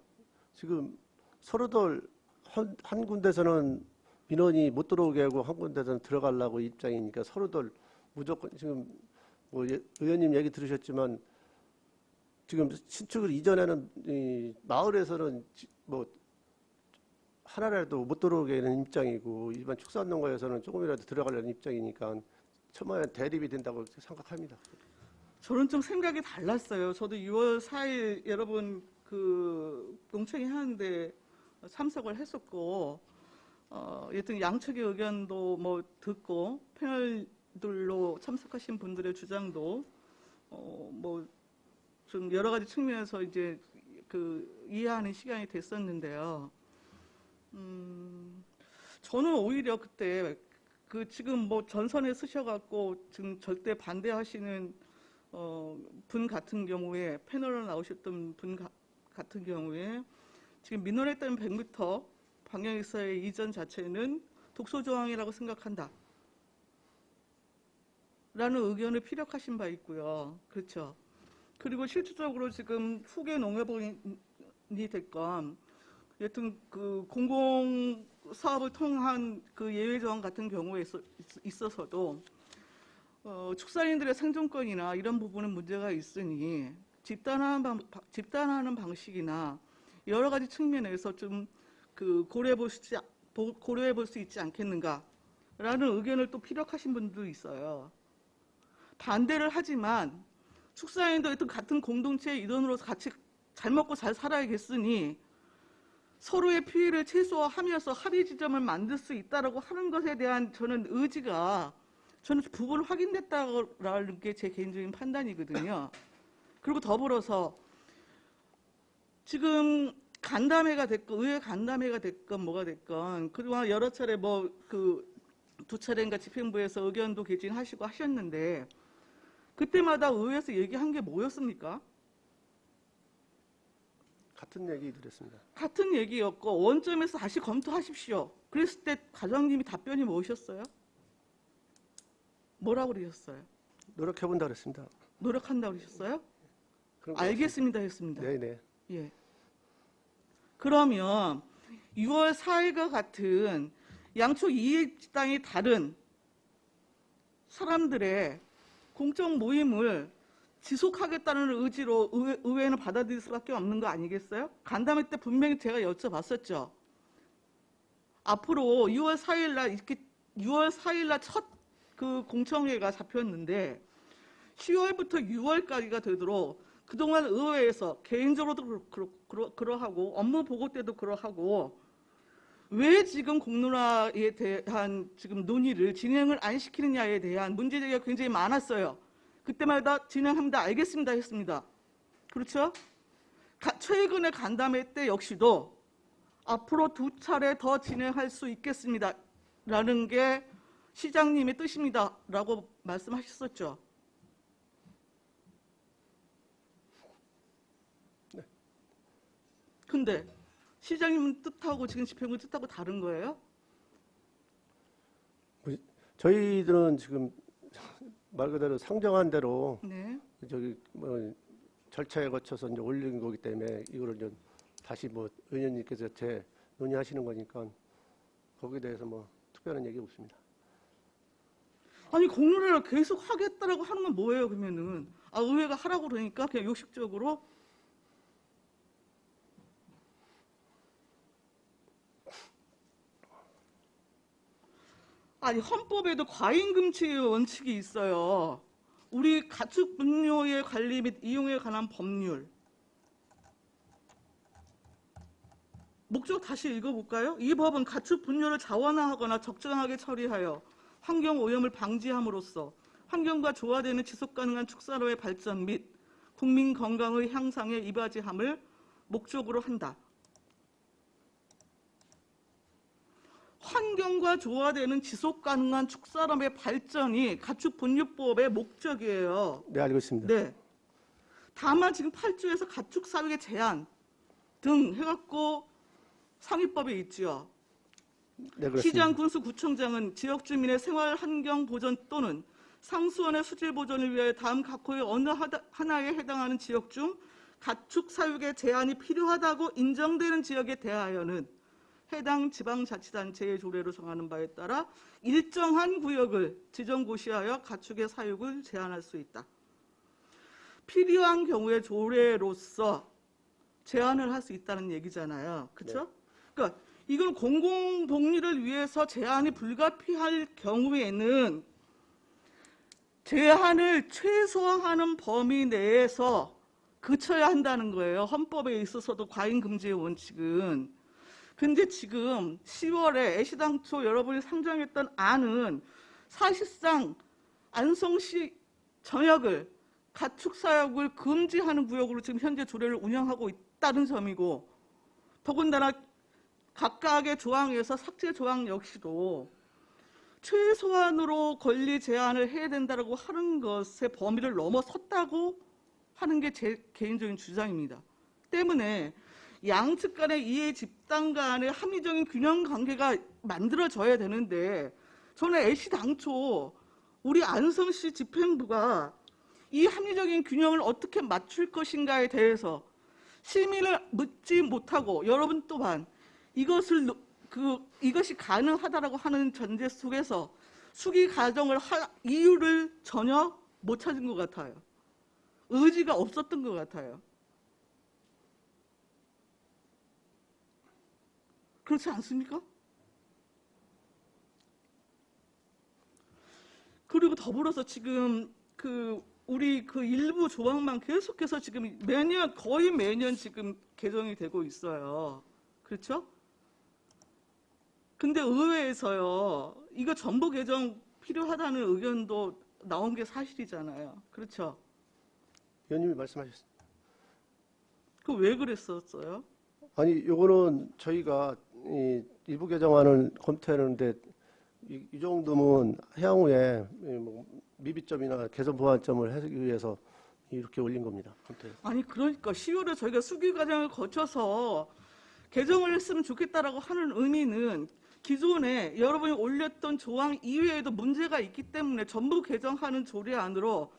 지금 서로들 한 군데서는 민원이 못 들어오게 하고 한 군데서는 들어가려고 입장이니까 서로들 무조건 지금 뭐 의원님 얘기 들으셨지만 지금 신축을 이전에는 이 마을에서는 뭐 하나라도 못 들어오게 하는 입장이고 일반 축산농가에서는 조금이라도 들어가려는 입장이니까 첨예한 대립이 된다고 생각합니다. 저는 좀 생각이 달랐어요. 저도 6월 4일 여러분 그 농청회 하는데 참석을 했었고, 여튼 양측의 의견도 뭐 듣고 패널들로 참석하신 분들의 주장도 뭐 좀 여러 가지 측면에서 이제 그 이해하는 시간이 됐었는데요. 저는 오히려 그때 그 지금 뭐 전선에 쓰셔갖고 지금 절대 반대하시는 분 같은 경우에 패널로 나오셨던 분 같은 경우에 지금 민원했던 100m 방향에서의 이전 자체는 독소조항이라고 생각한다 라는 의견을 피력하신 바 있고요. 그렇죠. 그리고 실질적으로 지금 후계 농협원이 됐건 여튼 그 공공사업을 통한 그 예외조항 같은 경우에 있어서도 축산인들의 생존권이나 이런 부분은 문제가 있으니 집단화하는 방식이나 여러 가지 측면에서 좀 그 고려해 볼 수 있지 않겠는가라는 의견을 또 피력하신 분도 있어요. 반대를 하지만 축산인도 같은 공동체의 일원으로서 같이 잘 먹고 잘 살아야겠으니 서로의 피해를 최소화하면서 합의 지점을 만들 수 있다라고 하는 것에 대한 저는 의지가 저는 부분 확인됐다라는 게 제 개인적인 판단이거든요. 그리고 더불어서 지금 간담회가 됐건 의회 간담회가 됐건 뭐가 됐건 그동안 여러 차례 뭐 그 2차례인가 집행부에서 의견도 개진하시고 하셨는데 그때마다 의회에서 얘기한 게 뭐였습니까? 같은 얘기 드렸습니다. 같은 얘기였고 원점에서 다시 검토하십시오. 그랬을 때 과장님이 답변이 뭐셨어요? 뭐라고 그러셨어요? 노력해본다 그랬습니다. 노력한다고 그러셨어요? 그런 것 알겠습니다 했습니다. 같습니다. 네네. 예. 그러면 6월 4일과 같은 양쪽 이해당이 다른 사람들의 공적 모임을 지속하겠다는 의지로 의회는 받아들일 수밖에 없는 거 아니겠어요? 간담회 때 분명히 제가 여쭤봤었죠. 앞으로 6월 4일날 이렇게 6월 4일날 첫 그 공청회가 잡혔는데 10월부터 6월까지가 되도록 그동안 의회에서 개인적으로도 그러하고 업무 보고 때도 그러하고 왜 지금 공론화에 대한 지금 논의를 진행을 안 시키느냐에 대한 문제제기가 굉장히 많았어요. 그때마다 진행합니다. 알겠습니다 했습니다. 그렇죠? 최근에 간담회 때 역시도 앞으로 2차례 더 진행할 수 있겠습니다. 라는 게 시장님의 뜻입니다. 라고 말씀하셨었죠. 근데 시장님 뜻하고 지금 집행부 뜻하고 다른 거예요? 저희들은 지금 말 그대로 상정한 대로 네. 저기 뭐 절차에 거쳐서 이제 올린 거기 때문에 이거를 좀 다시 뭐 의원님께서 논의하시는 거니까 거기에 대해서 뭐 특별한 얘기 없습니다. 아니 공론화를 계속 하겠다라고 하는 건 뭐예요 그러면은? 아 의회가 하라고 그러니까 그냥 요식적으로? 아니 헌법에도 과잉금치의 원칙이 있어요. 우리 가축 분뇨의 관리 및 이용에 관한 법률. 목적 다시 읽어볼까요? 이 법은 가축 분뇨를 자원화하거나 적정하게 처리하여 환경 오염을 방지함으로써 환경과 조화되는 지속가능한 축산업의 발전 및 국민 건강의 향상에 이바지함을 목적으로 한다. 환경과 조화되는 지속가능한 축산업의 발전이 가축분유법의 목적이에요. 네, 알고 있습니다. 네. 다만 지금 8조에서 가축사육의 제한 등 해갖고 상위법에 있죠. 네, 그렇습니다. 시장, 군수, 구청장은 지역 주민의 생활 환경 보전 또는 상수원의 수질 보존을 위해 다음 각호의 어느 하나에 해당하는 지역 중 가축 사육의 제한이 필요하다고 인정되는 지역에 대하여는 해당 지방자치단체의 조례로 정하는 바에 따라 일정한 구역을 지정고시하여 가축의 사육을 제한할 수 있다. 필요한 경우에 조례로서 제한을 할 수 있다는 얘기잖아요. 그렇죠? 네. 그러니까 이건 공공복리를 위해서 제한이 불가피할 경우에는 제한을 최소화하는 범위 내에서 그쳐야 한다는 거예요. 헌법에 있어서도 과잉금지의 원칙은. 근데 지금 10월에 애시당초 여러분이 상정했던 안은 사실상 안성시 전역을 가축사육을 금지하는 구역으로 지금 현재 조례를 운영하고 있다는 점이고 더군다나 각각의 조항에서 삭제 조항 역시도 최소한으로 권리 제한을 해야 된다고 하는 것의 범위를 넘어섰다고 하는 게 제 개인적인 주장입니다. 때문에 양측 간의 이해 집단 간의 합리적인 균형 관계가 만들어져야 되는데 저는 애시당초 우리 안성시 집행부가 이 합리적인 균형을 어떻게 맞출 것인가에 대해서 시민을 묻지 못하고 여러분 또한 이것이 가능하다라고 하는 전제 속에서 수기 과정을 할 이유를 전혀 못 찾은 것 같아요. 의지가 없었던 것 같아요. 그렇지 않습니까? 그리고 더불어서 지금 우리 일부 조항만 계속해서 지금 거의 매년 지금 개정이 되고 있어요. 그렇죠? 근데 의회에서요, 이거 전부 개정 필요하다는 의견도 나온 게 사실이잖아요. 그렇죠? 의원님이 말씀하셨습니다. 그 왜 그랬었어요? 아니, 요거는 저희가 이 일부 개정안을 검토하는데 이 정도면 향후에 뭐 미비점이나 개선 보완점을 하기 위해서 이렇게 올린 겁니다. 검토해서. 아니 그러니까 10월에 저희가 수기 과정을 거쳐서 개정을 했으면 좋겠다라고 하는 의미는 기존에 여러분이 올렸던 조항 이외에도 문제가 있기 때문에 전부 개정하는 조례안으로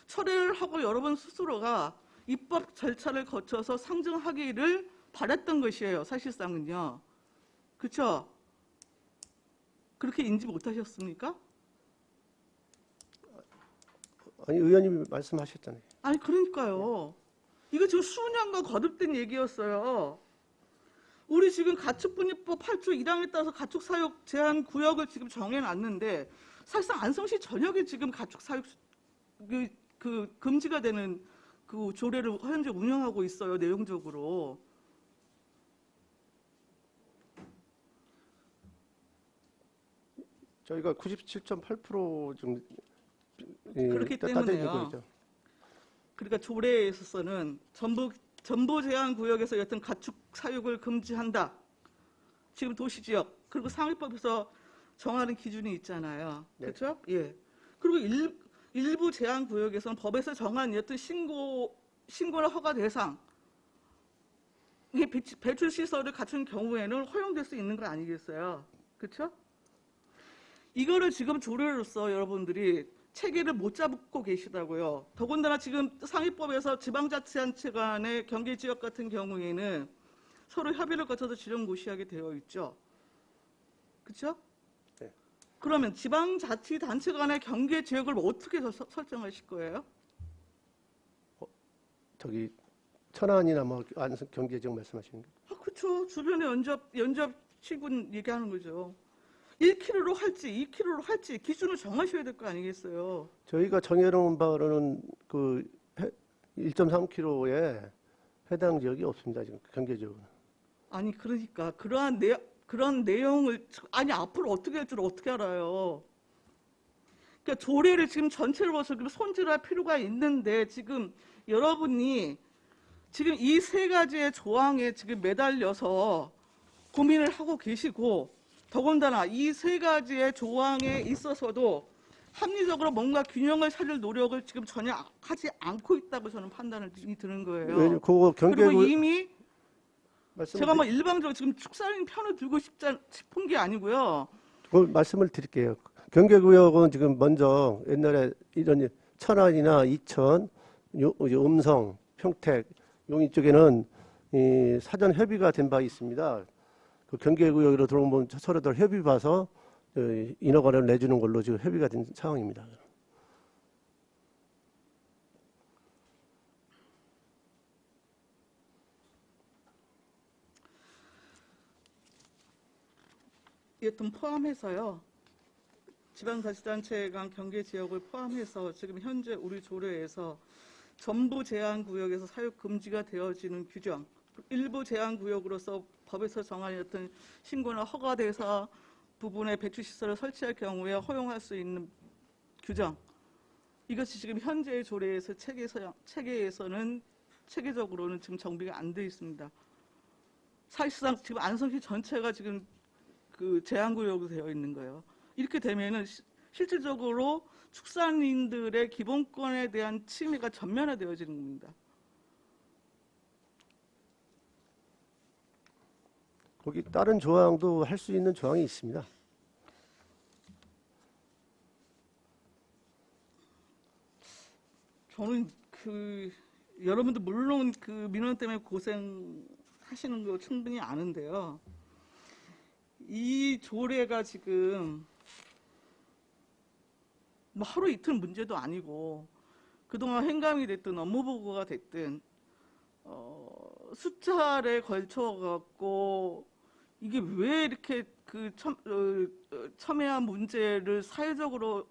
철회를 하고 여러분 스스로가 입법 절차를 거쳐서 상정하기를 바랬던 것이에요. 사실상은요. 그렇죠? 그렇게 인지 못하셨습니까? 아니, 의원님이 말씀하셨잖아요. 아니 그러니까요. 이거 지금 수년간 거듭된 얘기였어요. 우리 지금 가축분리법 8조 1항에 따라서 가축사육 제한 구역을 지금 정해놨는데 사실상 안성시 전역에 지금 가축사육 그 금지가 되는 그 조례를 현재 운영하고 있어요. 내용적으로. 저희가 97.8% 좀 그렇기 때문에요. 그러니까 조례에 있어서는 전부 제한 구역에서 여튼 가축 사육을 금지한다. 지금 도시지역 그리고 상위법에서 정하는 기준이 있잖아요. 네. 그렇죠? 예. 그리고 일부 제한 구역에서는 법에서 정한 여튼 신고나 허가 대상 이게 배출 시설을 갖춘 경우에는 허용될 수 있는 거 아니겠어요? 그렇죠? 이거를 지금 조례로서 여러분들이 체계를 못 잡고 계시다고요. 더군다나 지금 상위법에서 지방자치단체 간의 경계지역 같은 경우에는 서로 협의를 거쳐서 지정고시하게 되어 있죠. 그렇죠? 네. 그러면 지방자치단체 간의 경계지역을 어떻게 설정하실 거예요? 저기 천안이나 뭐 안성 경계지역 말씀하시는 거. 아, 그렇죠. 주변에 연접 시군 얘기하는 거죠. 1km로 할지 2km로 할지 기준을 정하셔야 될 거 아니겠어요. 저희가 정해놓은 바로는 그 1.3km에 해당 지역이 없습니다. 지금 경계지역은. 아니 그러니까 그런 내용을 아니 앞으로 어떻게 할 줄 어떻게 알아요. 그러니까 조례를 지금 전체로 봐서 손질할 필요가 있는데 지금 여러분이 지금 이 세 가지의 조항에 지금 매달려서 고민을 하고 계시고 더군다나 이 세 가지의 조항에 있어서도 합리적으로 뭔가 균형을 찾을 노력을 지금 전혀 하지 않고 있다고 저는 판단을 드는 거예요. 그거 그리고 이미 말씀을 제가 뭐 일방적으로 지금 축산인 편을 들고 싶은 게 아니고요. 그걸 말씀을 드릴게요. 경계구역은 지금 먼저 옛날에 이런 천안이나 이천, 음성, 평택, 용인 쪽에는 이 사전 협의가 된 바 있습니다. 그 경계구역으로 들어오면 서로들 협의 봐서 인허가를 내주는 걸로 지금 협의가 된 상황입니다. 여튼 포함해서요. 지방자치단체 간 경계지역을 포함해서 지금 현재 우리 조례에서 전부 제한구역에서 사육 금지가 되어지는 규정, 일부 제한구역으로서 법에서 정한 어떤 신고나 허가대사 부분에 배출시설을 설치할 경우에 허용할 수 있는 규정, 이것이 지금 현재의 조례에서 체계에서는 체계적으로는 지금 정비가 안 돼 있습니다. 사실상 지금 안성시 전체가 지금 그 제한구역으로 되어 있는 거예요. 이렇게 되면은 실질적으로 축산인들의 기본권에 대한 침해가 전면화되어지는 겁니다. 거기 다른 조항도 할 수 있는 조항이 있습니다. 저는 여러분들 물론 그 민원 때문에 고생하시는 거 충분히 아는데요. 이 조례가 지금 뭐 하루 이틀 문제도 아니고 그동안 행감이 됐든 업무보고가 됐든 수차례 걸쳐 갖고 이게 왜 이렇게 첨예한 문제를 사회적으로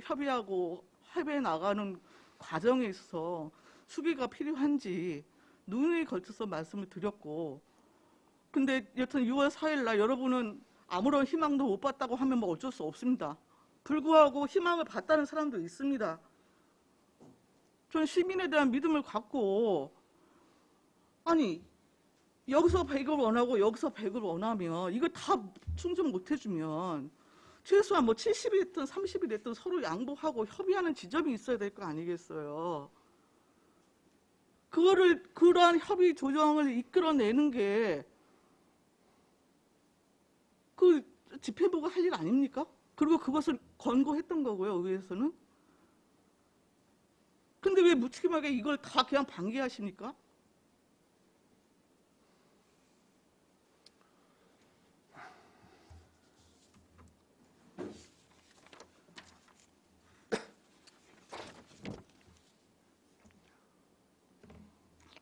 협의하고 협의해 나가는 과정에 있어서 수기가 필요한지 누누이 걸쳐서 말씀을 드렸고 근데 여튼 6월 4일 날 여러분은 아무런 희망도 못 봤다고 하면 뭐 어쩔 수 없습니다. 불구하고 희망을 봤다는 사람도 있습니다. 저는 시민에 대한 믿음을 갖고, 아니 여기서 100을 원하고 여기서 100을 원하면 이거 다 충족 못 해주면 최소한 뭐 70이 됐든 30이 됐든 서로 양보하고 협의하는 지점이 있어야 될 거 아니겠어요. 그러한 협의 조정을 이끌어내는 게 그 집행부가 할 일 아닙니까? 그리고 그것을 권고했던 거고요, 의회에서는. 근데 왜 무책임하게 이걸 다 그냥 방기하십니까?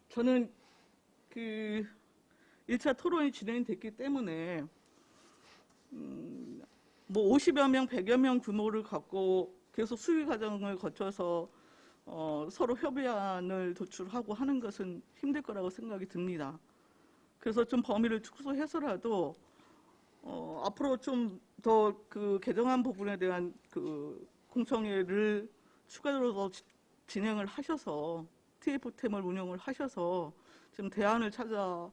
저는 그 1차 토론이 진행됐기 때문에 뭐 50여 명, 100여 명 규모를 갖고 계속 수위 과정을 거쳐서 서로 협의안을 도출하고 하는 것은 힘들 거라고 생각이 듭니다. 그래서 좀 범위를 축소해서라도 앞으로 좀 더 그 개정안 부분에 대한 그 공청회를 추가적으로 더 진행을 하셔서 TF팀을 운영을 하셔서 지금 대안을 찾아서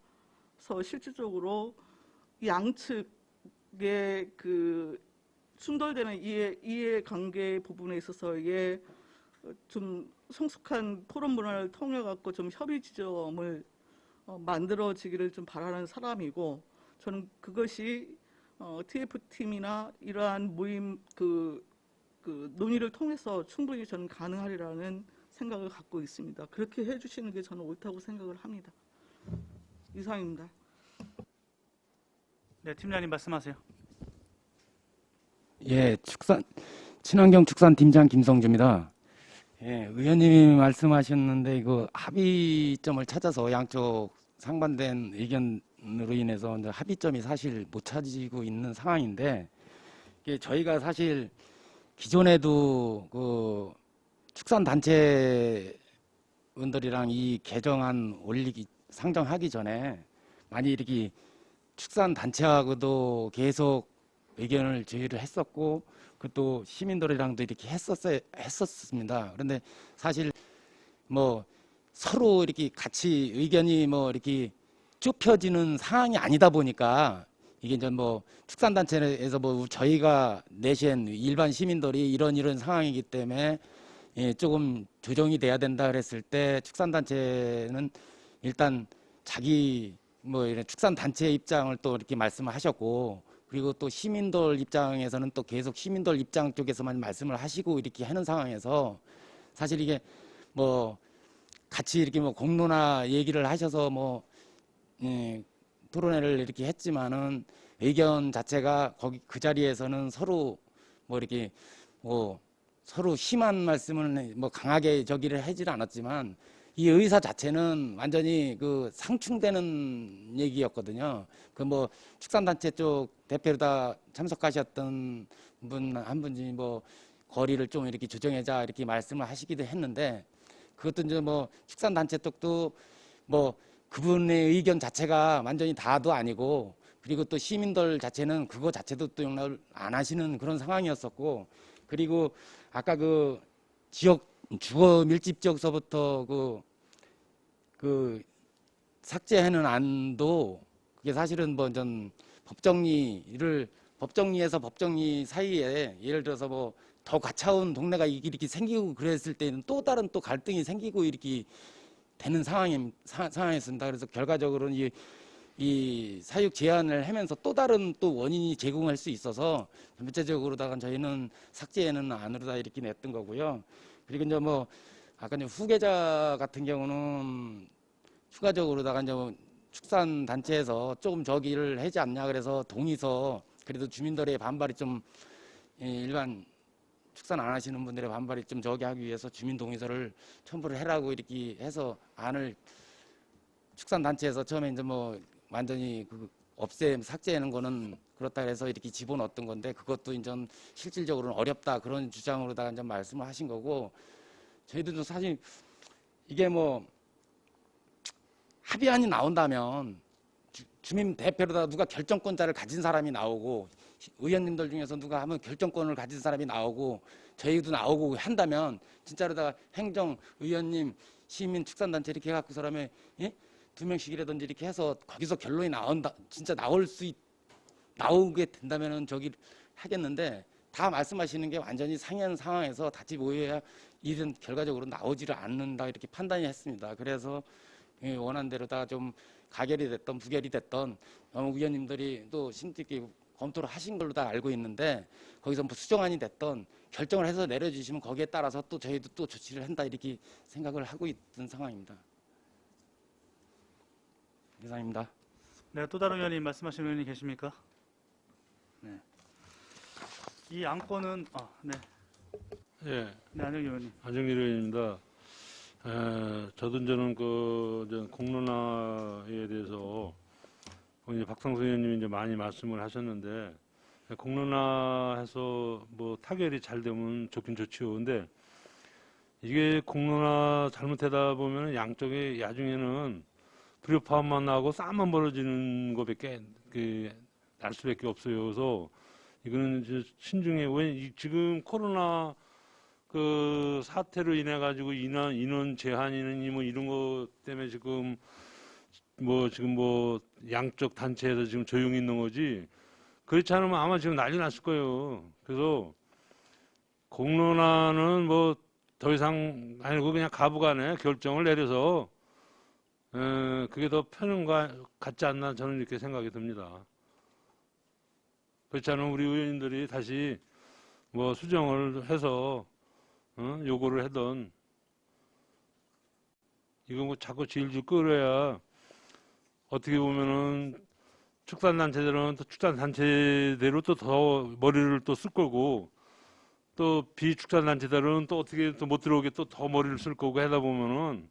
실질적으로 양측의 그 충돌되는 이해관계 부분에 있어서의 좀 성숙한 토론 문화를 통해 갖고 좀 협의 지점을 만들어지기를 좀 바라는 사람이고, 저는 그것이 TF팀이나 이러한 모임 그 논의를 통해서 충분히 저는 가능하리라는 생각을 갖고 있습니다. 그렇게 해주시는 게 저는 옳다고 생각을 합니다. 이상입니다. 네, 팀장님 말씀하세요. 예, 친환경 축산팀장 김성주입니다. 예, 의원님이 말씀하셨는데 이거 합의점을 찾아서 양쪽 상반된 의견으로 인해서 이제 합의점이 사실 못 찾아지고 있는 상황인데, 이게 저희가 사실 기존에도 그 축산단체분들이랑 이 개정안 상정하기 전에 많이 이렇게 축산단체하고도 계속 의견을 제의를 했었고, 또 시민들이랑도 이렇게 했었습니다. 그런데 사실 뭐 서로 이렇게 같이 의견이 뭐 이렇게 좁혀지는 상황이 아니다 보니까, 이게 이제 뭐 축산단체에서 뭐 저희가 내신 일반 시민들이 이런 상황이기 때문에 예, 조금 조정이 돼야 된다 그랬을 때, 축산단체는 일단 자기 뭐 이런 축산단체 입장을 또 이렇게 말씀을 하셨고, 그리고 또 시민들 입장에서는 또 계속 시민들 입장 쪽에서만 말씀을 하시고 이렇게 하는 상황에서, 사실 이게 뭐 같이 이렇게 뭐 공론화 얘기를 하셔서 뭐 토론회를 이렇게 했지만은 의견 자체가 거기 그 자리에서는 서로 뭐 이렇게 뭐 서로 심한 말씀을 뭐 강하게 저기를 하질 않았지만, 이 의사 자체는 완전히 그 상충되는 얘기였거든요. 그 뭐 축산단체 쪽 대표로 다 참석하셨던 분 한 분이 뭐 거리를 좀 이렇게 조정하자 이렇게 말씀을 하시기도 했는데, 그것도 이제 뭐 축산단체 쪽도 뭐 그분의 의견 자체가 완전히 다도 아니고, 그리고 또 시민들 자체는 그거 자체도 또 용납을 안 하시는 그런 상황이었었고, 그리고 아까 그 지역 주거 밀집 지역서부터 그 삭제하는 안도, 그게 사실은 뭐 전 법정리에서 법정리 사이에 예를 들어서 뭐 더 가차운 동네가 이렇게 생기고 그랬을 때는 또 다른 또 갈등이 생기고 이렇게 되는 상황이었습니다. 그래서 결과적으로는 이 사육 제한을 하면서 또 다른 또 원인이 제공할 수 있어서 전체적으로다가 저희는 삭제는 안으로 다 이렇게 냈던 거고요. 그리고 이제 뭐 아까 이제 후계자 같은 경우는 추가적으로다가 이제 뭐 축산단체에서 조금 저기를 하지 않냐 그래서 동의서, 그래도 주민들의 반발이 좀 일반 축산 안 하시는 분들의 반발이 좀 저기 하기 위해서 주민 동의서를 첨부를 해라고 이렇게 해서 안을 축산단체에서 처음에 이제 뭐 완전히 그 삭제하는 거는 그렇다 해서 이렇게 집어넣었던 건데, 그것도 이제 실질적으로는 어렵다 그런 주장으로다가 이제 말씀을 하신 거고, 저희들도 사실 이게 뭐 합의안이 나온다면 주민 대표로다 누가 결정권자를 가진 사람이 나오고 의원님들 중에서 누가 하면 결정권을 가진 사람이 나오고 저희도 나오고 한다면 진짜로다가 행정 의원님 시민 축산단체 이렇게 해갖고 사람에 예? 2명씩이라든지 이렇게 해서 거기서 결론이 나온다 진짜 나오게 된다면은 저기 하겠는데 다 말씀하시는 게 완전히 상이한 상황에서 다시 모여야 일은 결과적으로 나오지를 않는다 이렇게 판단이 했습니다. 그래서 원한 대로다 좀 가결이 됐던 부결이 됐던 의원님들이 또 심뜻깊게 검토를 하신 걸로 다 알고 있는데 거기서 뭐 수정안이 됐던 결정을 해서 내려주시면 거기에 따라서 또 저희도 또 조치를 한다 이렇게 생각을 하고 있던 상황입니다. 이상입니다. 네, 또 다른 의원님 말씀하신 의원님 계십니까? 네. 이 안건은 네. 예, 네, 안정일 의원님. 안정일 의원입니다. 저는 그 공론화에 대해서 이제 박상수 의원님이 이제 많이 말씀을 하셨는데 공론화해서 뭐 타결이 잘 되면 좋긴 좋지요. 근데 이게 공론화 잘못하다 보면 양쪽에 나중에는 불협화음만 나고 싸움만 벌어지는 것밖에 날 수밖에 없어요. 그래서 이거는 이제 신중해. 왜 지금 코로나 그 사태로 인해 가지고 인원 제한이니 뭐 이런 것 때문에 지금 양쪽 단체에서 지금 조용히 있는 거지. 그렇지 않으면 아마 지금 난리 났을 거예요. 그래서 공론화는 뭐 더 이상 아니고 그냥 가부간에 결정을 내려서 그게 더 편한 것 같지 않나 저는 이렇게 생각이 듭니다. 그렇지 않으면 우리 의원님들이 다시 뭐 수정을 해서 요구를 하던 이거 뭐 자꾸 질질 끌어야 어떻게 보면은 축산단체들은 또 축산단체대로 또 더 머리를 또 쓸 거고 또 비축산단체들은 또 어떻게 또 못 들어오게 또 더 머리를 쓸 거고 하다 보면은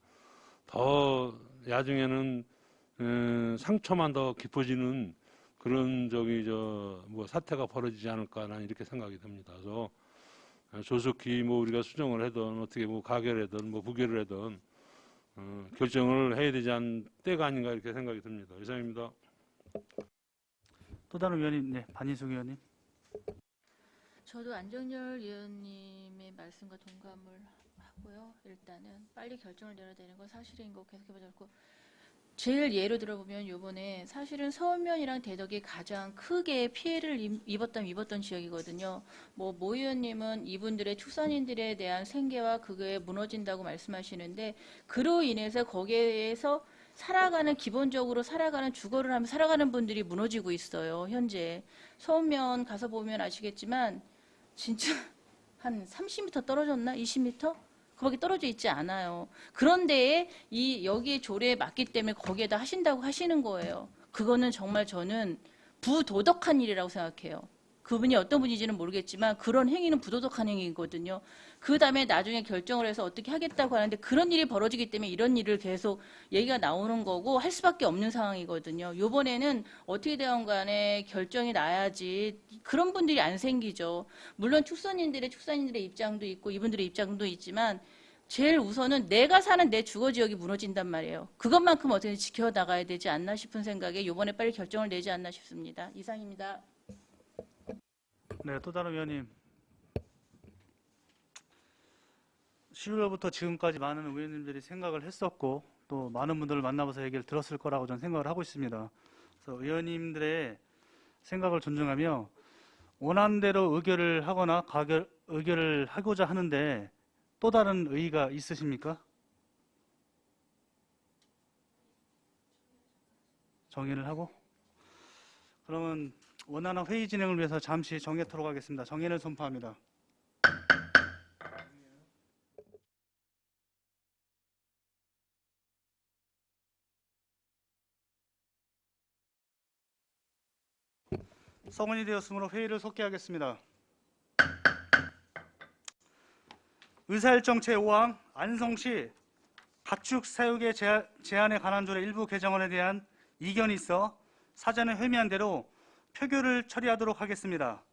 더 나중에는 상처만 더 깊어지는 그런 사태가 벌어지지 않을까 난 이렇게 생각이 듭니다. 그래서 조속히 뭐 우리가 수정을 하든 어떻게 뭐 가결하든 뭐 부결을 하든 결정을 해야 되지 않은 때가 아닌가 이렇게 생각이 듭니다. 이상입니다. 또 다른 의원님, 네, 반인숙 의원님. 저도 안정열 의원님의 말씀과 동감을 하고요. 일단은 빨리 결정을 내려야 되는 건 사실인 거 계속해보자고. 제일 예로 들어보면 요번에 사실은 서울면이랑 대덕이 가장 크게 피해를 입었던 지역이거든요. 모 의원님은 이분들의 축산인들에 대한 생계와 그게 무너진다고 말씀하시는데 그로 인해서 거기에서 기본적으로 살아가는 주거를 하며 살아가는 분들이 무너지고 있어요. 현재 서울면 가서 보면 아시겠지만 진짜 한 30m 떨어졌나? 20m? 그밖에 떨어져 있지 않아요. 그런데 여기에 조례에 맞기 때문에 거기에다 하신다고 하시는 거예요. 그거는 정말 저는 부도덕한 일이라고 생각해요. 그분이 어떤 분인지는 모르겠지만 그런 행위는 부도덕한 행위거든요. 그 다음에 나중에 결정을 해서 어떻게 하겠다고 하는데 그런 일이 벌어지기 때문에 이런 일을 계속 얘기가 나오는 거고 할 수밖에 없는 상황이거든요. 요번에는 어떻게 되건 간에 결정이 나야지 그런 분들이 안 생기죠. 물론 축산인들의 입장도 있고 이분들의 입장도 있지만 제일 우선은 내가 사는 내 주거지역이 무너진단 말이에요. 그것만큼 어떻게 지켜나가야 되지 않나 싶은 생각에 요번에 빨리 결정을 내지 않나 싶습니다. 이상입니다. 네, 또 다른 의원님. 11월부터 지금까지 많은 의원님들이 생각을 했었고 또 많은 분들을 만나봐서 얘기를 들었을 거라고 저는 생각을 하고 있습니다. 그래서 의원님들의 생각을 존중하며 원안대로 의결을 하거나 의결을 하고자 하는데 또 다른 의의가 있으십니까? 정의를 하고? 그러면 원활한 회의 진행을 위해서 잠시 정회토록 하겠습니다. 정회를 선포합니다. 성원이 되었으므로 회의를 속개하겠습니다. 의사일정 제5항 안성시 가축 사육의 제한에 관한 조례 일부 개정안에 대한 이견이 있어 사전에 회의한 대로 표결을 처리하도록 하겠습니다.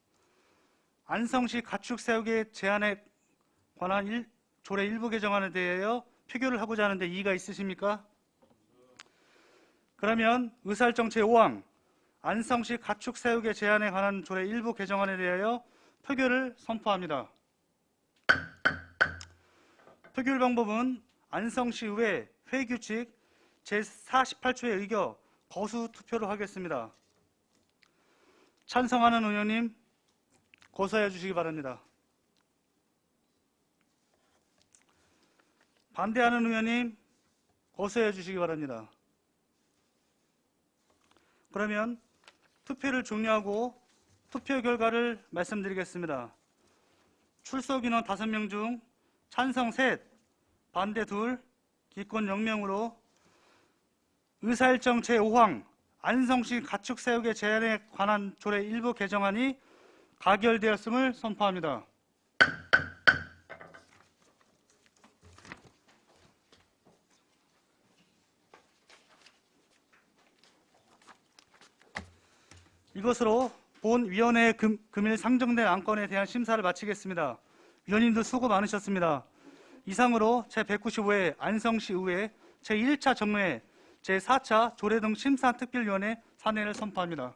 안성시 가축 사육의 제한에 관한 조례 일부 개정안에 대하여 표결을 하고자 하는데 이의가 있으십니까? 그러면 의사일정 제5항 안성시 가축 사육의 제한에 관한 조례 일부 개정안에 대하여 표결을 선포합니다. 표결 방법은 안성시의회 회의규칙 제48조에 의거 거수 투표로 하겠습니다. 찬성하는 의원님 고소해 주시기 바랍니다. 반대하는 의원님 고소해 주시기 바랍니다. 그러면 투표를 종료하고 투표 결과를 말씀드리겠습니다. 출석 인원 5명 중 찬성 3, 반대 2, 기권 0명으로 의사일정 제5항 안성시 가축 사육의 제한에 관한 조례 일부 개정안이 가결되었음을 선포합니다. 이것으로 본 위원회에 금일 상정된 안건에 대한 심사를 마치겠습니다. 위원님들 수고 많으셨습니다. 이상으로 제195회 안성시 의회 제1차 정례 제4차 조례 등 심사특별위원회 산회를 선포합니다.